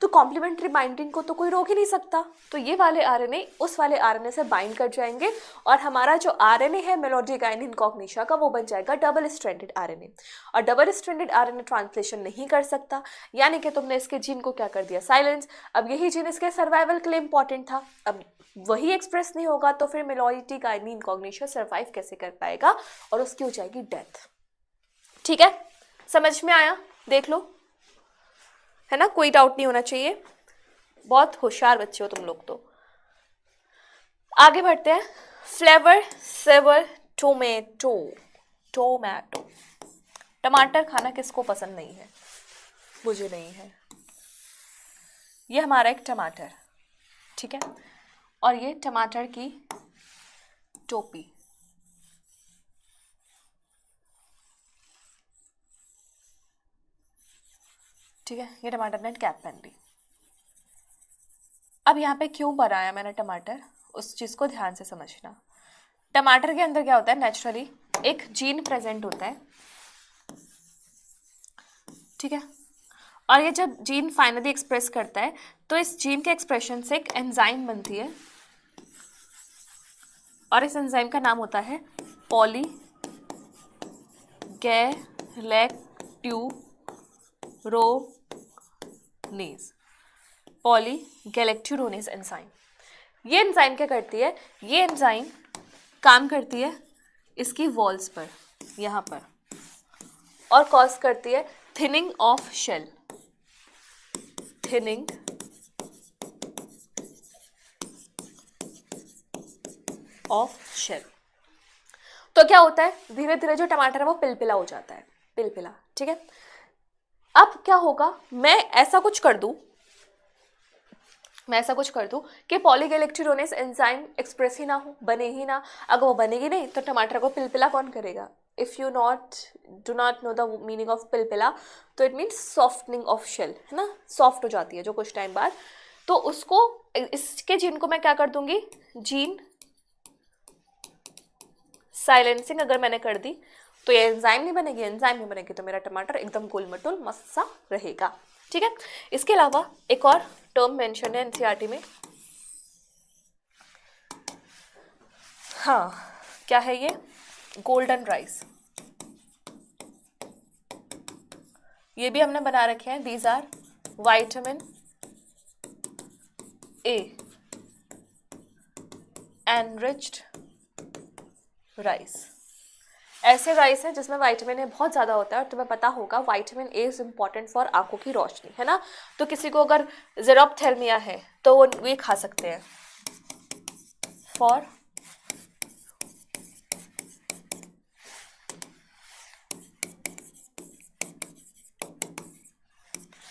[SPEAKER 1] तो कॉम्प्लीमेंट्री बाइंडिंग को तो कोई रोक ही नहीं सकता, तो ये वाले आरएनए उस वाले आरएनए से बाइंड कर जाएंगे, और हमारा जो आरएनए है मेलोटिक गाइनिन कॉग्निशन का वो बन जाएगा डबल स्ट्रैंडेड आरएनए, और डबल स्ट्रैंडेड आरएनए ट्रांसलेशन नहीं कर सकता, यानी कि तुमने इसके जीन को क्या कर दिया, साइलेंस। अब यही जीन इसके सर्वाइवल के लिए इंपॉर्टेंट था, अब वही एक्सप्रेस नहीं होगा तो फिर मेलोटिक गाइनिन कॉग्निशन सर्वाइव कैसे कर पाएगा, और उसकी हो जाएगी डेथ। ठीक है, समझ में आया, देख लो, है ना, कोई डाउट नहीं होना चाहिए, बहुत होशियार बच्चे हो तुम लोग। तो आगे बढ़ते हैं, फ्लेवर सेवर टोमेटो, टोमेटो, टमाटर खाना किसको पसंद नहीं है, मुझे नहीं है, ये हमारा एक टमाटर, ठीक है, और ये टमाटर की टोपी, ठीक है, ये टमाटर ने कैप पहन ली, अब यहाँ पे क्यों बनाया मैंने टमाटर, उस चीज़ को ध्यान से समझना। टमाटर के अंदर क्या होता है, नेचुरली एक जीन प्रेजेंट होता है, ठीक है, और ये जब जीन फाइनली एक्सप्रेस करता है तो इस जीन के एक्सप्रेशन से एक एंजाइम बनती है, और इस एंजाइम का नाम होता है पॉलीगैलेक्ट्यूरोनेज, पॉलीगैलेक्ट्यूरोनेज एंजाइम। ये एंजाइम क्या करती है, ये एंजाइम काम करती है इसकी वॉल्स पर, यहाँ पर, और कॉज करती है thinning of shell, thinning of shell. तो क्या होता है, धीरे धीरे जो टमाटर है वो पिलपिला हो जाता है, पिलपिला, ठीक है। अब क्या होगा, मैं ऐसा कुछ कर दूं कि पॉलीगैलेक्ट्यूरोनेज एंजाइम एक्सप्रेस ही ना हो, बने ही ना। अगर वो बनेगी नहीं तो टमाटर को पिलपिला कौन करेगा? If you do not know the meaning of पिलपिला, तो it means softening of shell, है ना, सॉफ्ट हो जाती है जो कुछ टाइम बाद। तो उसको, इसके जीन को मैं क्या कर दूंगी, जीन साइलेंसिंग अगर मैंने कर दी तो ये एंजाइम नहीं बनेगी, एंजाइम नहीं बनेगी तो मेरा टमाटर एकदम गोल मटोल मस्त सा रहेगा, ठीक है। इसके अलावा एक और टर्म मेंशन है एनसीईआरटी में, हाँ, क्या है ये, गोल्डन राइस। ये भी हमने बना रखे हैं, these are vitamin A enriched rice. ऐसे राइस है जिसमें विटामिन ए बहुत ज़्यादा होता है, और तुम्हें पता होगा vitamin A is important for आंखों की रोशनी, है ना। तो किसी को अगर ज़ेरोप्थेल्मिया है तो वो ये खा सकते हैं फॉर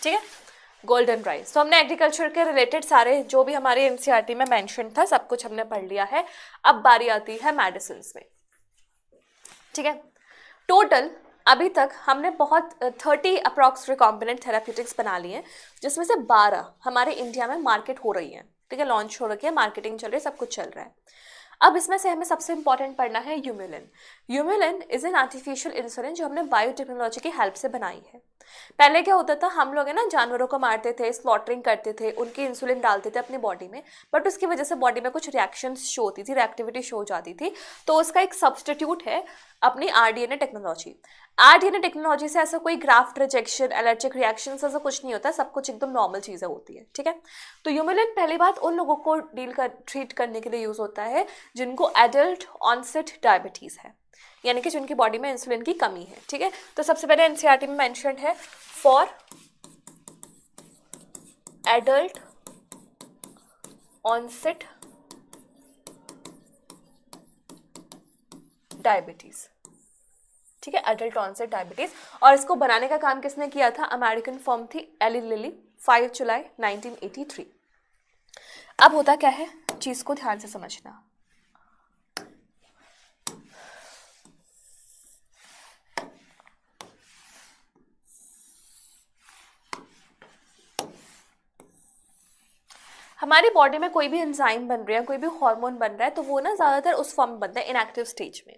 [SPEAKER 1] ठीक है, गोल्डन राइस। तो हमने एग्रीकल्चर के रिलेटेड सारे जो भी हमारे एनसीईआरटी में मेंशन था सब कुछ हमने पढ़ लिया है। अब बारी आती है मेडिसिन में, ठीक है। टोटल अभी तक हमने बहुत 30 अप्रॉक्स रिकॉम्बिनेंट थेराप्यूटिक्स बना लिए हैं, जिसमें से 12 हमारे इंडिया में मार्केट हो रही हैं, ठीक है, लॉन्च हो रखी है, मार्केटिंग चल रही है, सब कुछ चल रहा है। अब इसमें से हमें सबसे इंपॉर्टेंट पढ़ना है यूमिलिन। यूमिलिन इज एन आर्टिफिशियल इंसुलिन जो हमने बायोटेक्नोलॉजी की हेल्प से बनाई है। पहले क्या होता था, हम लोग है ना जानवरों को मारते थे, स्लॉटरिंग करते थे, उनकी इंसुलिन डालते थे अपनी बॉडी में, बट उसकी वजह से बॉडी में कुछ रिएक्शंस शो होती थी, रिएक्टिविटी शो हो जाती थी। तो उसका एक सब्सटीट्यूट है अपनी आरडीएनए टेक्नोलॉजी। आरडीएनए टेक्नोलॉजी से ऐसा कोई ग्राफ्ट रिजेक्शन, एलर्जिक रिएक्शन ऐसा कुछ नहीं होता, सब कुछ एकदम नॉर्मल चीज़ें होती है, ठीक है। तो यूमिलिन पहली बात उन लोगों को ट्रीट करने के लिए यूज़ होता है जिनको एडल्ट ऑनसेट डायबिटीज़ है, यानी कि जिनकी बॉडी में इंसुलिन की कमी है, ठीक है। तो सबसे पहले एनसीईआरटी में मेंशन है फॉर एडल्ट ऑनसेट डायबिटीज, ठीक है, एडल्ट ऑनसेट डायबिटीज। और इसको बनाने का काम किसने किया था, अमेरिकन फर्म थी एली लिली, 5 जुलाई 1983। अब होता क्या है, चीज को ध्यान से समझना। हमारी बॉडी में कोई भी एंजाइम बन रहा है, कोई भी हार्मोन बन रहा है, तो वो ना ज़्यादातर उस फॉर्म में बनता है इनएक्टिव स्टेज में।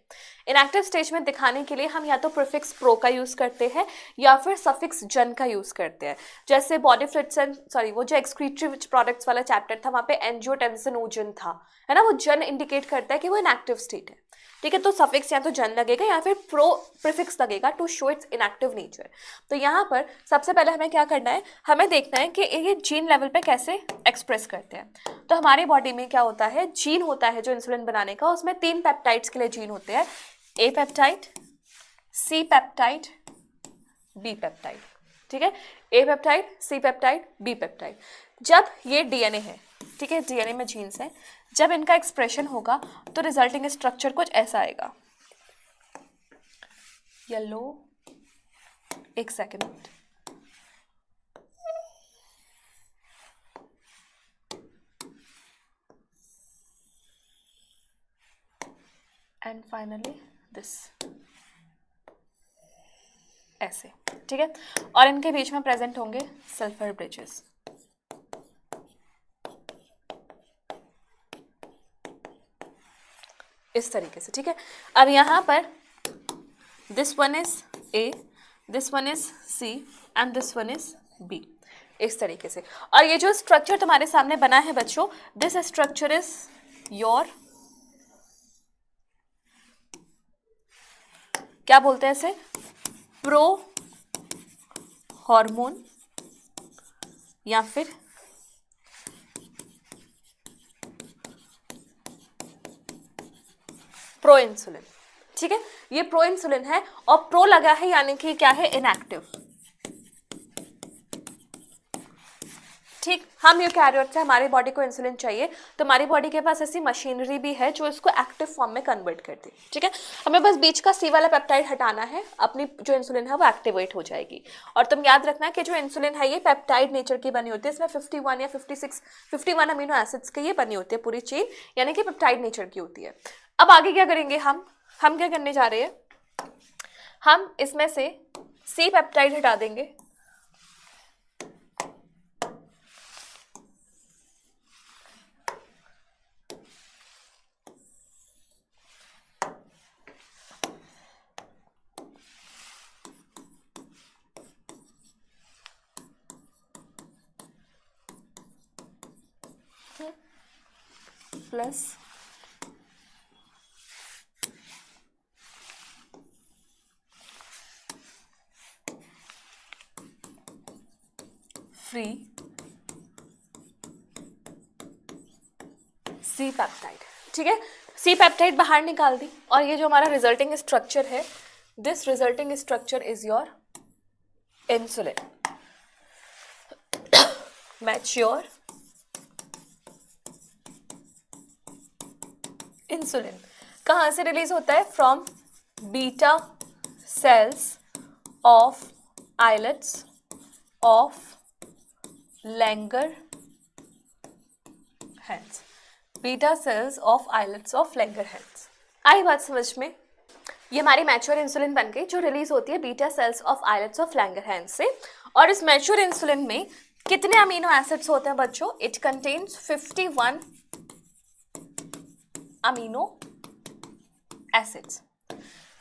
[SPEAKER 1] इनएक्टिव स्टेज में दिखाने के लिए हम या तो प्रीफिक्स प्रो का यूज़ करते हैं या फिर सफिक्स जन का यूज़ करते हैं। जैसे बॉडी फ्लूइड्स एंड वो जो एक्सक्रीटरी प्रोडक्ट्स वाला चैप्टर था, वहाँ पे एंजियोटेंसिनोजन था, है ना, वो जन इंडिकेट करता है कि वो इनएक्टिव स्टेट है, ठीक है। तो सफिक्स या तो जन लगेगा या फिर प्रो प्रीफिक्स लगेगा to show its inactive nature. तो यहाँ पर सबसे पहले हमें क्या करना है, हमें देखना है कि ये जीन लेवल पे कैसे एक्सप्रेस करते हैं। तो हमारी बॉडी में क्या होता है, जीन होता है जो इंसुलिन बनाने का, उसमें 3 पेप्टाइड्स के लिए जीन होते हैं, A peptide, C peptide, B peptide, ठीक है। A peptide, C peptide, B peptide. जब ये डीएनए है, ठीक है, डीएनए में जीन्स हैं, जब इनका एक्सप्रेशन होगा तो रिजल्टिंग स्ट्रक्चर कुछ ऐसा आएगा, येलो, एक सेकेंड, एंड फाइनली दिस, ऐसे, ठीक है। और इनके बीच में प्रेजेंट होंगे सल्फर ब्रिजेस, इस तरीके से, ठीक है। अब यहाँ पर this one is A, this one is C and this one is B, इस तरीके से। और ये जो स्ट्रक्चर तुम्हारे सामने बना है बच्चों, दिस स्ट्रक्चर इज योर, क्या बोलते हैं इसे, प्रो हार्मोन या फिर प्रो इंसुलिन, ठीक है। ये प्रो इंसुलिन है और प्रो लगा है यानी कि क्या है, इनएक्टिव, ठीक। हम यूकैरियोट्स हैं, हमारी बॉडी को इंसुलिन चाहिए, तो हमारी बॉडी के पास ऐसी मशीनरी भी है जो इसको एक्टिव फॉर्म में कन्वर्ट करती है, ठीक है। हमें बस बीच का सी वाला पेप्टाइड हटाना है, अपनी जो इंसुलिन है वो एक्टिवेट हो जाएगी। और तुम याद रखना कि जो इंसुलिन है ये पेप्टाइड नेचर की बनी होती है, इसमें 51 या 51 अमीनो एसिड्स की ये बनी होती है पूरी चेन, यानी कि पेप्टाइड नेचर की होती है। अब आगे क्या करेंगे हम क्या करने जा रहे हैं, हम इसमें से सी पेप्टाइड हटा देंगे, प्लस फ्री सी पेप्टाइड, ठीक है। सी पेप्टाइड बाहर निकाल दी और ये जो हमारा रिजल्टिंग स्ट्रक्चर है, this resulting structure is your insulin, mature insulin. कहाँ से रिलीज होता है, from beta cells of islets of Langerhans, beta cells of islets of Langerhans. आई बात समझ में, ये हमारी मैच्योर इंसुलिन बन गई जो रिलीज होती है beta cells of islets of Langerhans से। और इस मैच्योर इंसुलिन में कितने अमीनो एसिड्स होते हैं बच्चों, इट कंटेन्स 51 अमीनो एसिड्स।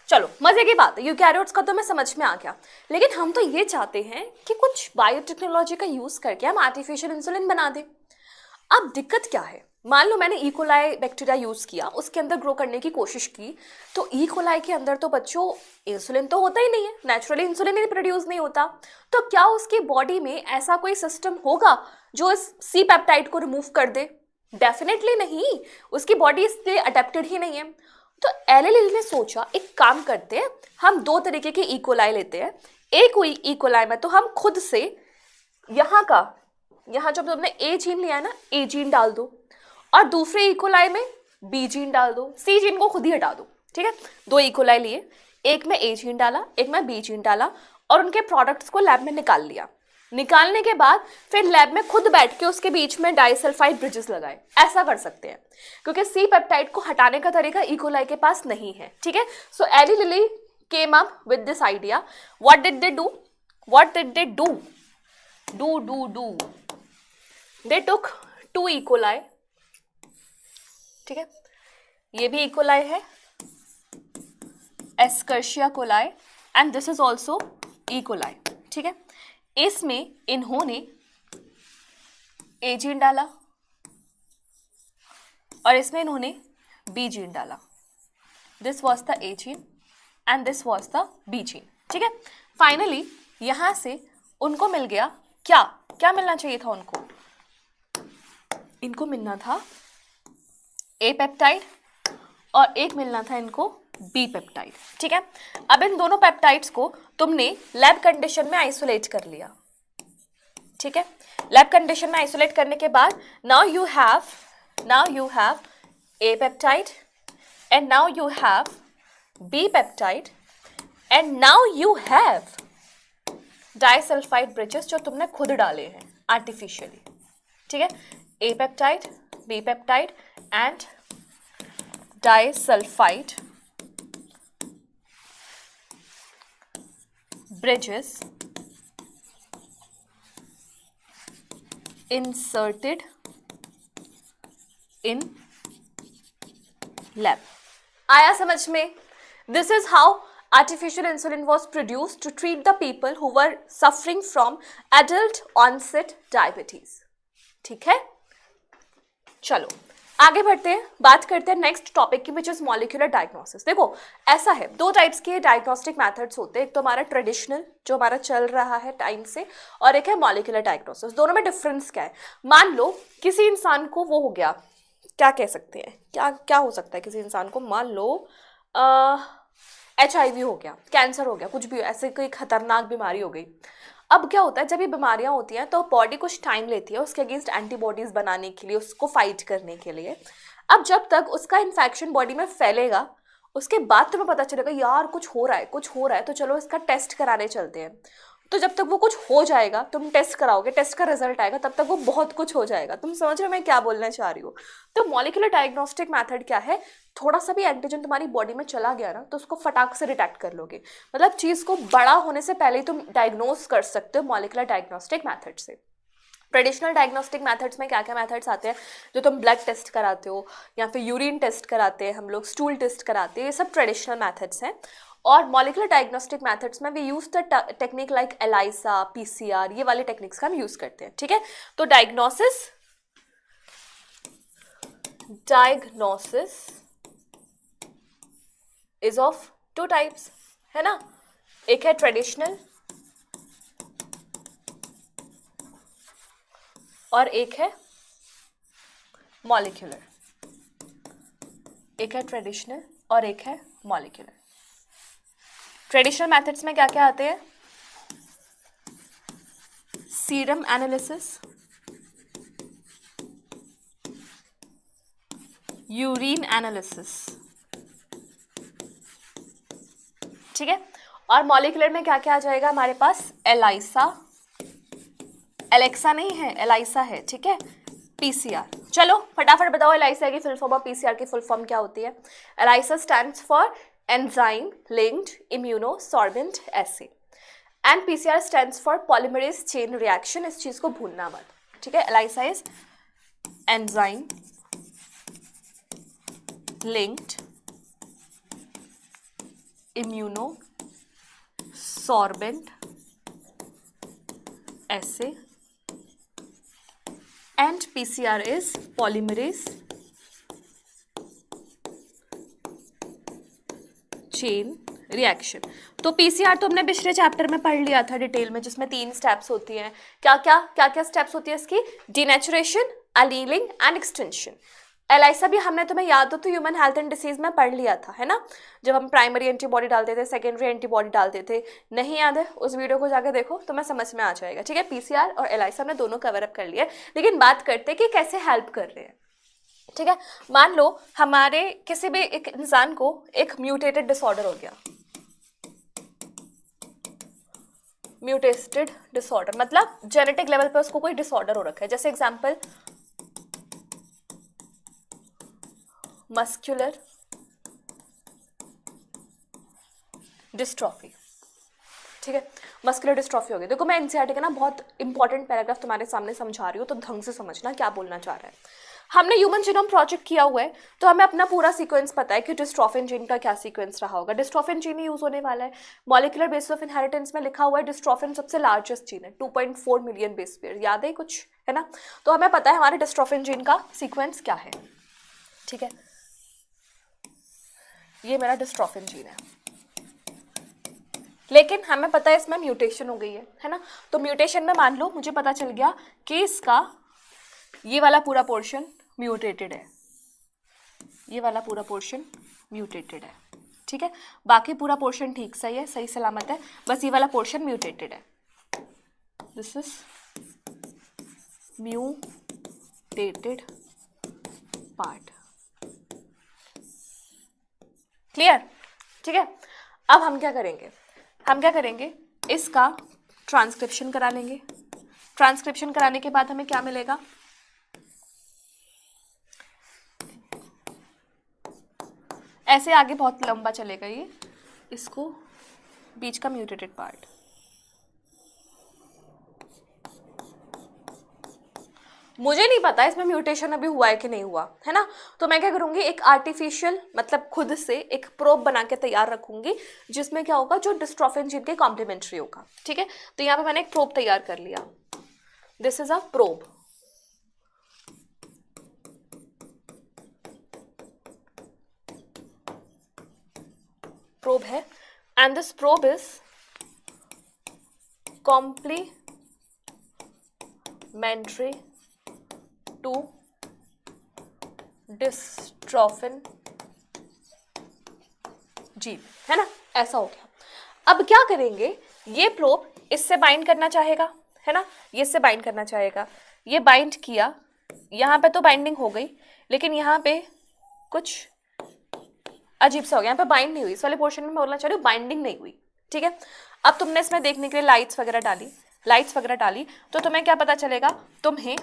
[SPEAKER 1] चलो मजे की बात है, यूकैरियोट्स का तो मैं समझ में आ गया, लेकिन हम तो ये चाहते हैं कि कुछ बायोटेक्नोलॉजी का यूज करके हम आर्टिफिशियल इंसुलिन बना दें। अब दिक्कत क्या है, मान लो मैंने इकोलाई बैक्टीरिया यूज किया, उसके अंदर ग्रो करने की कोशिश की, तो इकोलाई के अंदर तो बच्चों इंसुलिन तो होता ही नहीं है, नेचुरली इंसुलिन ही प्रोड्यूस नहीं होता। तो क्या उसकी बॉडी में ऐसा कोई सिस्टम होगा जो इस सी पेप्टाइड को रिमूव कर दे? डेफिनेटली नहीं, उसकी बॉडी इससे अडेप्टेड ही नहीं है। तो एल ने सोचा एक काम करते हैं, हम दो तरीके के इकोलाई लेते हैं। एक इकोलाई में तो हम खुद से यहाँ जब तुमने ए जीन लिया है ना, ए जीन डाल दो, और दूसरे इकोलाई में बी जीन डाल दो, सी जीन को खुद ही हटा दो, ठीक है। दो इकोलाई लिए, एक में ए जीन डाला, एक में बी जीन डाला, और उनके प्रोडक्ट्स को लैब में निकाल लिया। निकालने के बाद फिर लैब में खुद बैठ के उसके बीच में डाइसल्फाइड ब्रिजेस लगाए। ऐसा कर सकते हैं क्योंकि सी पेप्टाइड को हटाने का तरीका इकोलाई के पास नहीं है, ठीक है। So Eli Lilly came up with this idea. What did they do? They took 2 E coli, ठीक है, ये भी इकोलाई है, Escherichia coli, and this is also E coli, ठीक है। इसमें इन्होंने ए जीन डाला और इसमें इन्होंने बी जीन डाला। This was the A gene and this was the B gene, ठीक है। फाइनली यहां से उनको मिल गया क्या मिलना चाहिए था उनको? इनको मिलना था ए पेप्टाइड और एक मिलना था इनको बी पेप्टाइड, ठीक है। अब इन दोनों पेप्टाइड्स को तुमने लैब कंडीशन में आइसोलेट कर लिया, ठीक है। लैब कंडीशन में आइसोलेट करने के बाद now you have A peptide and now you have B peptide and now you have disulfide bridges जो तुमने खुद डाले हैं आर्टिफिशियली, ठीक है। A peptide, B peptide and disulfide bridges inserted in lab, आया समझ में? This is how artificial insulin was produced to treat the people who were suffering from adult onset diabetes. ठीक है, चलो आगे बढ़ते हैं, बात करते हैं नेक्स्ट टॉपिक की, विच इज मॉलिक्यूलर डायग्नोसिस। देखो ऐसा है, दो टाइप्स के डायग्नोस्टिक मेथड्स होते हैं, एक तो हमारा ट्रेडिशनल जो हमारा चल रहा है टाइम से, और एक है मॉलिक्यूलर डायग्नोसिस। दोनों में डिफरेंस क्या है? मान लो किसी इंसान को वो हो गया, क्या कह सकते हैं, क्या क्या हो सकता है किसी इंसान को, मान लो HIV हो गया, कैंसर हो गया, कुछ भी ऐसे कोई खतरनाक बीमारी हो गई। अब क्या होता है, जब ये बीमारियां होती हैं तो बॉडी कुछ टाइम लेती है उसके अगेंस्ट एंटीबॉडीज बनाने के लिए, उसको फाइट करने के लिए। अब जब तक उसका इन्फेक्शन बॉडी में फैलेगा, उसके बाद तुम्हें पता चलेगा यार कुछ हो रहा है, कुछ हो रहा है, तो चलो इसका टेस्ट कराने चलते हैं। तो जब तक वो कुछ हो जाएगा, तुम टेस्ट कराओगे, टेस्ट का रिजल्ट आएगा, तब तक वो बहुत कुछ हो जाएगा। तुम समझ रहे हो मैं क्या बोलना चाह रही हूँ? तो मॉलिक्यूलर डायग्नोस्टिक मेथड क्या है, थोड़ा सा भी एंटीजन तुम्हारी बॉडी में चला गया ना, तो उसको फटाक से डिटेक्ट कर लोगे। मतलब चीज को बड़ा होने से पहले ही तुम डायग्नोस कर सकते हो मॉलिक्यूलर डायग्नोस्टिक मेथड से। ट्रेडिशनल डायग्नोस्टिक मेथड्स में क्या क्या मेथड्स आते हैं, जो तुम ब्लड टेस्ट कराते हो या फिर यूरिन टेस्ट कराते हैं, हम लोग स्टूल टेस्ट कराते हैं, ये सब ट्रेडिशनल मेथड्स हैं। और मॉलिक्यूलर डायग्नोस्टिक मेथड्स में we use the technique like ELISA, PCR, ये वाली टेक्निक्स का हम यूज करते हैं। ठीक है, तो diagnosis is of two types, है ना, एक है ट्रेडिशनल और एक है मॉलिक्यूलर। एक है ट्रेडिशनल और एक है मॉलिक्यूलर। ट्रेडिशनल मेथड्स में क्या क्या आते हैं? सीरम एनालिसिस, यूरिन एनालिसिस, ठीक है। और मॉलिक्यूलर में क्या क्या आ जाएगा हमारे पास? एलाइसा, एलेक्सा नहीं है, एलाइसा है, ठीक है, PCR। चलो फटाफट बताओ एलाइसा की फुल फॉर्म और PCR की फुल फॉर्म क्या होती है? ELISA stands for enzyme linked immunosorbent essay, and PCR stands for polymerase chain reaction. इस चीज को भूलना मत, ठीक है। ELISA is enzyme linked immunosorbent essay, and PCR is polymerase chain reaction। तो PCR तो हमने पिछले चैप्टर में पढ़ लिया था डिटेल में, जिसमें 3 स्टेप्स होती हैं। क्या क्या स्टेप्स होती है इसकी? Denaturation, annealing and extension. ELISA भी हमने, तुम्हें याद हो तो ह्यूमन हेल्थ एंड डिसीज में पढ़ लिया था, है ना, जब हम प्राइमरी एंटीबॉडी डालते थे, सेकेंडरी एंटीबॉडी डालते थे। नहीं याद है? उस वीडियो को जाकर देखो, तुम्हें समझ में आ जाएगा, ठीक है। PCR और एलाइसा हमने दोनों कवर अप कर लिया, लेकिन बात करते हैं कि कैसे हेल्प कर रहे हैं, ठीक है। मान लो हमारे किसी भी एक इंसान को एक म्यूटेटेड डिसऑर्डर हो गया। म्यूटेटेड डिसऑर्डर मतलब जेनेटिक लेवल पे उसको कोई डिसऑर्डर हो रखा है, जैसे एग्जांपल मस्कुलर डिस्ट्रॉफी, ठीक है, मस्कुलर डिस्ट्रॉफी हो गई। देखो मैं एनसीईआरटी का ना बहुत इंपॉर्टेंट पैराग्राफ तुम्हारे सामने समझा रही हूँ, तो ढंग से समझना क्या बोलना चाह रहा है। हमने ह्यूमन जीनोम प्रोजेक्ट किया हुआ है, तो हमें अपना पूरा सीक्वेंस पता है कि डिस्ट्रोफिन जीन का क्या सीक्वेंस रहा होगा। डिस्ट्रोफिन जीन ही यूज होने वाला है। मॉलिक्यूलर बेसिस ऑफ इनहेरिटेंस में लिखा हुआ है डिस्ट्रोफिन सबसे लार्जेस्ट जीन है, 2.4 मिलियन बेस पेयर, याद है कुछ, है ना। तो हमें पता है हमारे डिस्ट्रोफिन जीन का सीक्वेंस क्या है, ठीक है। ये मेरा डिस्ट्रोफिन जीन है, लेकिन हमें पता है इसमें म्यूटेशन हो गई है ना। तो म्यूटेशन में मान लो मुझे पता चल गया कि इसका ये वाला पूरा पोर्शन म्यूटेटेड है, ये वाला पूरा पोर्शन म्यूटेटेड है, ठीक है। बाकी पूरा पोर्शन ठीक सही है, सही सलामत है, बस ये वाला पोर्शन म्यूटेटेड है। This is mutated part, clear, ठीक है। अब हम क्या करेंगे, इसका ट्रांसक्रिप्शन करा लेंगे। ट्रांसक्रिप्शन कराने के बाद हमें क्या मिलेगा? ऐसे आगे बहुत लंबा चलेगा ये, इसको बीच का म्यूटेटेड पार्ट, मुझे नहीं पता इसमें म्यूटेशन अभी हुआ है कि नहीं हुआ है ना, तो मैं क्या करूंगी, एक आर्टिफिशियल मतलब खुद से एक प्रोब बना के तैयार रखूंगी जिसमें क्या होगा, जो डिस्ट्रोफिन जीन के कॉम्प्लीमेंट्री होगा। ठीक है, तो यहाँ पे मैंने एक प्रोब तैयार कर लिया, this is a probe. Probe है and this probe is complementary to dystrophin gene, है ना, ऐसा हो गया। अब क्या करेंगे, ये प्रोब इससे बाइंड करना चाहेगा, है ना, ये इससे बाइंड करना चाहेगा, ये बाइंड किया, यहाँ पे तो बाइंडिंग हो गई, लेकिन यहाँ पे कुछ अजीब सा हो गया, यहाँ पे बाइंड नहीं हुई, इस वाले पोर्शन में मैं बोलना चाह रही हूँ बाइंडिंग नहीं हुई। ठीक है, अब तुमने इसमें देखने के लिए लाइट्स वगैरह डाली, तो तुम्हें क्या पता चलेगा, तुम्हें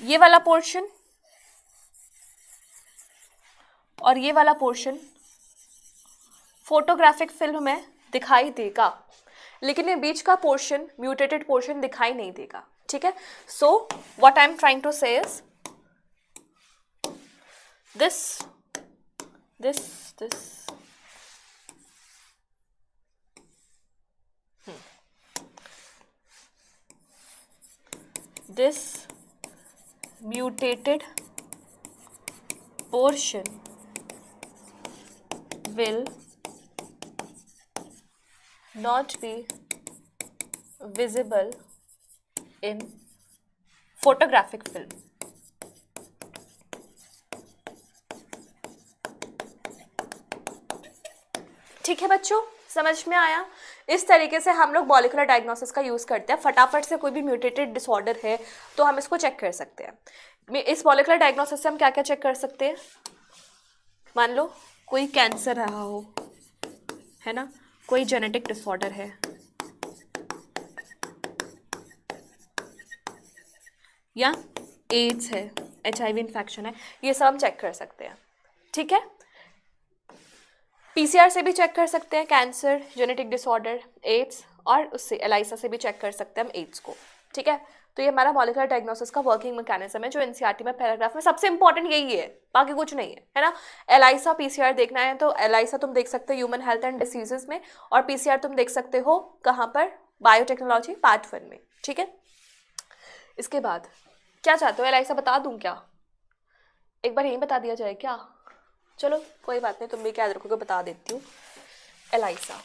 [SPEAKER 1] ये वाला पोर्शन और ये वाला पोर्शन फोटोग्राफिक फिल्म में दिखाई देगा, लेकिन ये बीच का पोर्शन, म्यूटेटेड पोर्शन दिखाई नहीं देगा। ठीक है, so what I am trying to say is this mutated portion will not be visible in photographic film. ठीक है बच्चों, समझ में आया? इस तरीके से हम लोग मॉलिक्यूलर डायग्नोसिस का यूज़ करते हैं। फटाफट से कोई भी म्यूटेटेड डिसऑर्डर है तो हम इसको चेक कर सकते हैं। इस मॉलिक्यूलर डायग्नोसिस से हम क्या क्या चेक कर सकते हैं? मान लो कोई कैंसर रहा हो, है ना, कोई जेनेटिक डिसऑर्डर है, या एड्स है, HIV इन्फेक्शन है, ये सब हम चेक कर सकते हैं। ठीक है, PCR से भी चेक कर सकते हैं कैंसर, जेनेटिक डिसऑर्डर, एड्स, और उससे एलाइसा से भी चेक कर सकते हैं हम एड्स को। ठीक है, तो ये हमारा मॉलिक्यूलर डायग्नोसिस का वर्किंग मैकेनिज्म है, जो एनसीईआरटी में पैराग्राफ में सबसे इंपॉर्टेंट यही है, बाकी कुछ नहीं है ना। एलाइसा PCR देखना है तो एलाइसा तुम देख सकते हो ह्यूमन हेल्थ एंड डिसीजेस में, और PCR तुम देख सकते हो कहाँ पर, बायोटेक्नोलॉजी पार्ट 1 में। ठीक है, इसके बाद क्या चाहते हो, एलाइसा बता दूं क्या? एक बार यही बता दिया जाए क्या? चलो कोई बात नहीं, तुम भी क्या रखोगे, बता देती हूँ। एलाइसा,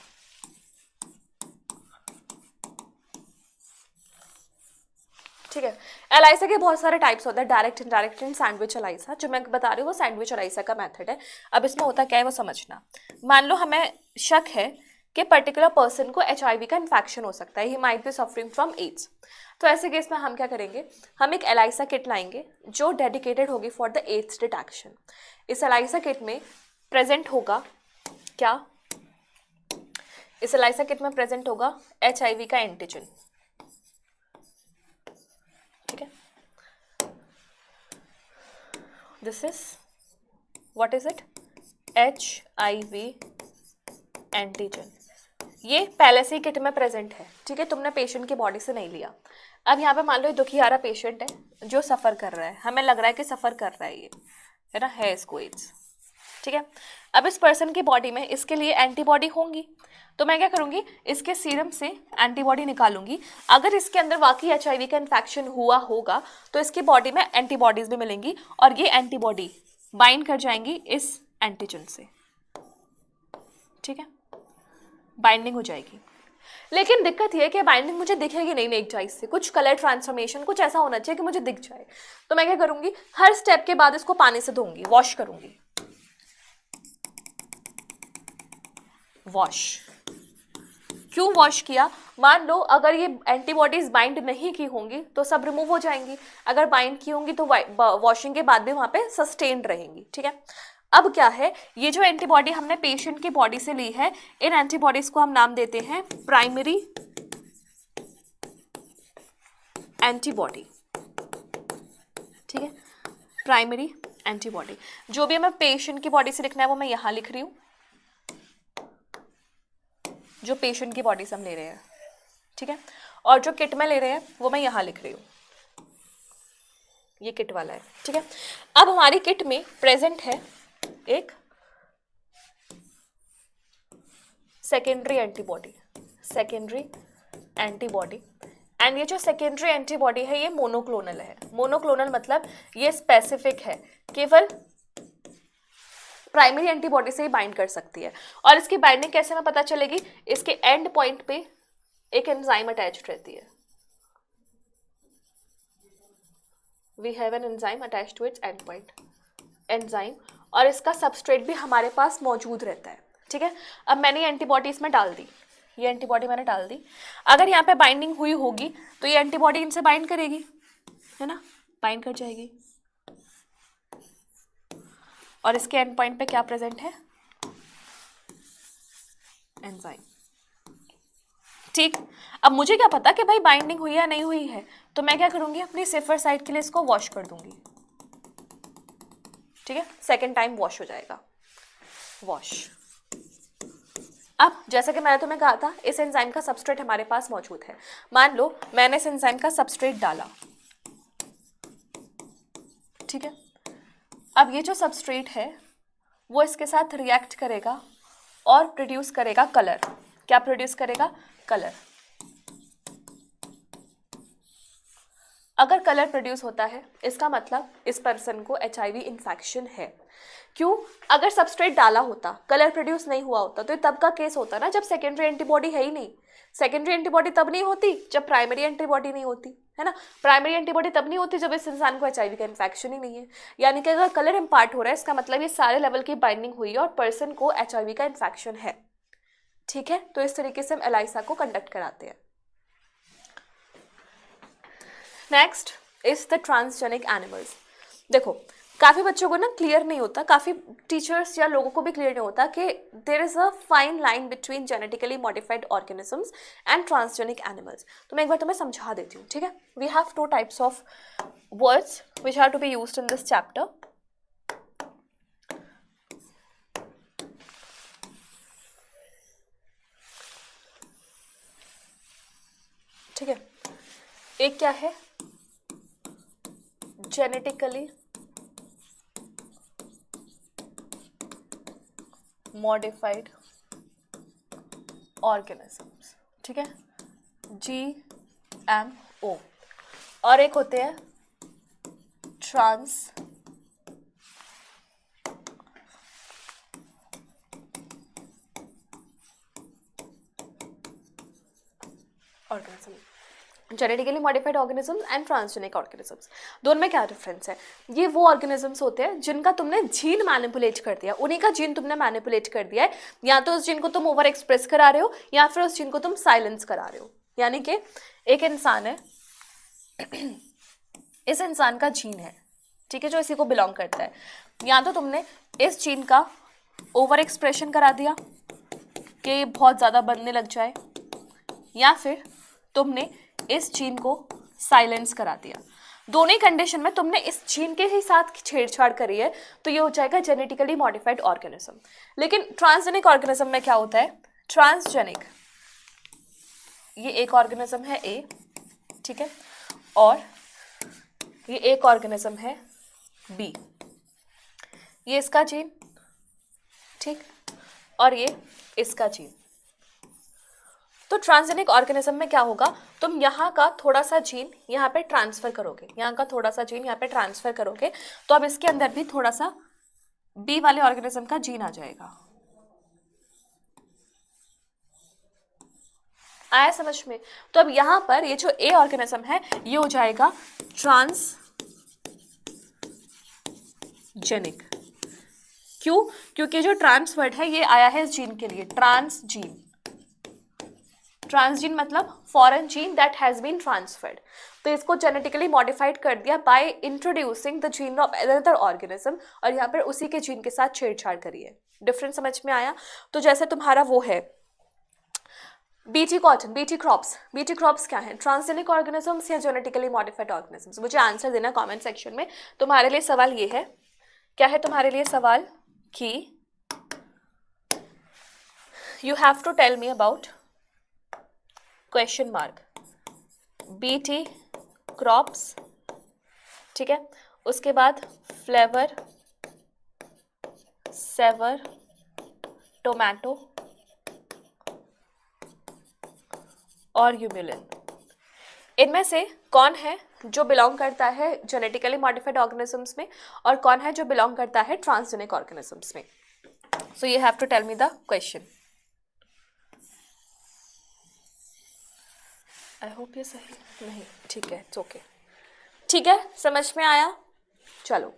[SPEAKER 1] ठीक है, एलाइसा के बहुत सारे टाइप्स होते हैं, direct, indirect and sandwich ELISA. जो मैं बता रही हूँ वो सैंडविच एलाइसा का मेथड है। अब इसमें होता क्या है वो समझना। मान लो हमें शक है कि पर्टिकुलर पर्सन को HIV का इन्फेक्शन हो सकता है, he might be suffering from AIDS, तो ऐसे केस में हम क्या करेंगे, हम एक एलाइसा किट लाएंगे जो डेडिकेटेड होगी फॉर द एड्स डिटेक्शन। इस एलाइसा किट में प्रेजेंट होगा क्या, इस एलाइसा किट में प्रेजेंट होगा HIV का एंटीजन। ठीक है, this is what is it, HIV antigen. ये पहले से ही किट में प्रेजेंट है। ठीक है, तुमने पेशेंट की बॉडी से नहीं लिया। अब यहाँ पे मान लो दुखियारा पेशेंट है जो सफ़र कर रहा है, हमें लग रहा है कि सफ़र कर रहा है ये, है ना, है इसको एड्स। ठीक है, अब इस पर्सन की बॉडी में इसके लिए एंटीबॉडी होंगी, तो मैं क्या करूँगी, इसके सीरम से एंटीबॉडी निकालूंगी। अगर इसके अंदर वाकई HIV का इन्फेक्शन हुआ होगा तो इसकी बॉडी में एंटीबॉडीज भी मिलेंगी, और ये एंटीबॉडी बाइंड कर जाएंगी इस एंटीजन से। ठीक है, बाइंडिंग हो जाएगी, लेकिन दिक्कत यह है कि बाइंडिंग मुझे दिखेगी नहीं नेक जाइज से, कुछ कलर ट्रांसफॉर्मेशन, कुछ ऐसा होना चाहिए कि मुझे दिख जाए। तो मैं क्या करूंगी, हर स्टेप के बाद इसको पानी से धोऊंगी, वॉश करूंगी। वॉश क्यों वॉश किया, मान लो अगर ये एंटीबॉडीज बाइंड नहीं की होंगी तो सब रिमूव हो जाएंगी, अगर बाइंड की होंगी तो वॉशिंग के बाद भी वहां पे सस्टेन्ड रहेंगी। ठीक है, अब क्या है, ये जो एंटीबॉडी हमने पेशेंट की बॉडी से ली है, इन एंटीबॉडीज को हम नाम देते हैं प्राइमरी एंटीबॉडी। ठीक है, प्राइमरी एंटीबॉडी, जो भी हमें पेशेंट की बॉडी से लिखना है वो मैं यहां लिख रही हूं, जो पेशेंट की बॉडी से हम ले रहे हैं। ठीक है। और जो किट में ले रहे हैं वो मैं यहाँ लिख रही हूँ, ये किट वाला है, ठीक है। अब हमारी किट में प्रेजेंट है एक secondary antibody, secondary antibody, and ये जो सेकेंडरी एंटीबॉडी है ये मोनोक्लोनल है। मोनोक्लोनल मतलब ये स्पेसिफिक है, केवल प्राइमरी एंटीबॉडी से ही बाइंड कर सकती है। और इसकी बाइंडिंग कैसे में पता चलेगी, इसके एंड पॉइंट पे एक एंजाइम अटैच्ड रहती है, we have an enzyme attached to its end point, enzyme, और इसका सबस्ट्रेट भी हमारे पास मौजूद रहता है, ठीक है। अब मैंने एंटीबॉडी इसमें डाल दी, ये एंटीबॉडी मैंने डाल दी। अगर यहाँ पे बाइंडिंग हुई होगी तो ये एंटीबॉडी इनसे बाइंड करेगी, है ना, बाइंड कर जाएगी। और इसके एंड पॉइंट पे क्या प्रेजेंट है, एंजाइम, ठीक। अब मुझे क्या पता कि भाई बाइंडिंग हुई या नहीं हुई है, तो मैं क्या करूंगी, अपनी सेफर साइड के लिए इसको वॉश कर दूंगी, ठीक है। सेकेंड टाइम वॉश हो जाएगा, वॉश। अब जैसा कि मैंने तुम्हें कहा था, इस एंजाइम का सबस्ट्रेट हमारे पास मौजूद है। मान लो मैंने इस एंजाइम का सबस्ट्रेट डाला, ठीक है। अब ये जो सबस्ट्रेट है वो इसके साथ रिएक्ट करेगा और प्रोड्यूस करेगा कलर। क्या प्रोड्यूस करेगा, कलर। अगर कलर प्रोड्यूस होता है इसका मतलब इस पर्सन को HIV इन्फेक्शन है। क्यों, अगर सबस्ट्रेट डाला होता, कलर प्रोड्यूस नहीं हुआ होता, तो ये तब का केस होता ना जब सेकेंडरी एंटीबॉडी है ही नहीं। सेकेंडरी एंटीबॉडी तब नहीं होती जब प्राइमरी एंटीबॉडी नहीं होती, है ना। प्राइमरी एंटीबॉडी तब नहीं होती जब इस इंसान को HIV का इन्फेक्शन ही नहीं है। यानी कि अगर कलर इम्पार्ट हो रहा है इसका मतलब ये सारे लेवल की बाइंडिंग हुई है और पर्सन को HIV का इन्फेक्शन है, ठीक है। तो इस तरीके से हम एलाइसा को कंडक्ट कराते हैं। Next is the transgenic animals. देखो काफ़ी बच्चों को ना क्लियर नहीं होता, काफ़ी टीचर्स या लोगों को भी क्लियर नहीं होता कि there is a fine line between genetically modified organisms and transgenic animals. तो मैं एक बार तुम्हें समझा देती हूँ, ठीक है। We have two types of words which are to be used in this chapter. ठीक है, एक क्या है, जेनेटिकली मॉडिफाइड ऑर्गेनिजम्स, ठीक है, GMO। और एक होते हैं trans organism, genetically modified organisms and transgenic organisms. दोनों में क्या डिफरेंस है, ये वो ऑर्गेनिजम्स होते हैं जिनका तुमने जीन मैनिपुलेट कर दिया, उन्हीं का जीन तुमने मैनिपुलेट कर दिया है। या तो उस जीन को तुम ओवर एक्सप्रेस करा रहे हो या फिर उस जीन को तुम साइलेंस करा रहे हो। यानी कि एक इंसान है, इस इंसान का जीन है, ठीक है, जो इसी को बिलोंग करता है। या तो तुमने इस जीन का ओवर एक्सप्रेशन करा दिया कि बहुत ज़्यादा बनने लग जाए, या फिर तुमने इस जीन को साइलेंस करा दिया। दोनों ही कंडीशन में तुमने इस जीन के ही साथ छेड़छाड़ करी है तो ये हो जाएगा जेनेटिकली मॉडिफाइड ऑर्गेनिज्म। लेकिन ट्रांसजेनिक ऑर्गेनिज्म में क्या होता है, ट्रांसजेनिक, ये एक ऑर्गेनिज्म है A, ठीक है, और ये एक ऑर्गेनिज्म है B, ये इसका जीन, ठीक, और ये इसका जीन। तो ट्रांसजेनिक ऑर्गेनिज्म में क्या होगा, तुम यहाँ का थोड़ा सा जीन यहाँ पे ट्रांसफर करोगे, यहाँ का थोड़ा सा जीन यहाँ पे ट्रांसफर करोगे, तो अब इसके अंदर भी थोड़ा सा बी वाले ऑर्गेनिज्म का जीन आ जाएगा। आया समझ में? तो अब यहाँ पर ये जो ए ऑर्गेनिज्म है ये हो जाएगा ट्रांसजेनिक। क्यों? क्योंकि जो ट्रांस वर्ड है ये आया है इस जीन के लिए, ट्रांसजीन। ट्रांसजीन मतलब foreign gene that has been transferred. तो इसको जेनेटिकली मॉडिफाइड कर दिया by introducing the gene of another organism, और यहाँ पर उसी के जीन के साथ छेड़छाड़ करिए। डिफरेंस समझ में आया? तो जैसे तुम्हारा वो है बीटी कॉटन, बीटी क्रॉप्स क्या है, ट्रांसजेनिक ऑर्गेनिजम्स या जेनेटिकली मॉडिफाइड ऑर्गेनिजम्स? मुझे आंसर देना कमेंट सेक्शन में। तुम्हारे लिए सवाल ये है, क्या है तुम्हारे लिए सवाल कि you have to tell me about question mark, BT crops, ठीक है। उसके बाद फ्लेवर, सेवर, टोमेटो और यूमुलिन। इनमें से कौन है जो बिलोंग करता है जेनेटिकली मॉडिफाइड ऑर्गेनिजम्स में और कौन है जो बिलोंग करता है ट्रांसजेनिक ऑर्गेनिजम्स में? So you have to tell me the question. I hope ये सही नहीं, ठीक है, इट्स ओके, ठीक है, समझ में आया? चलो,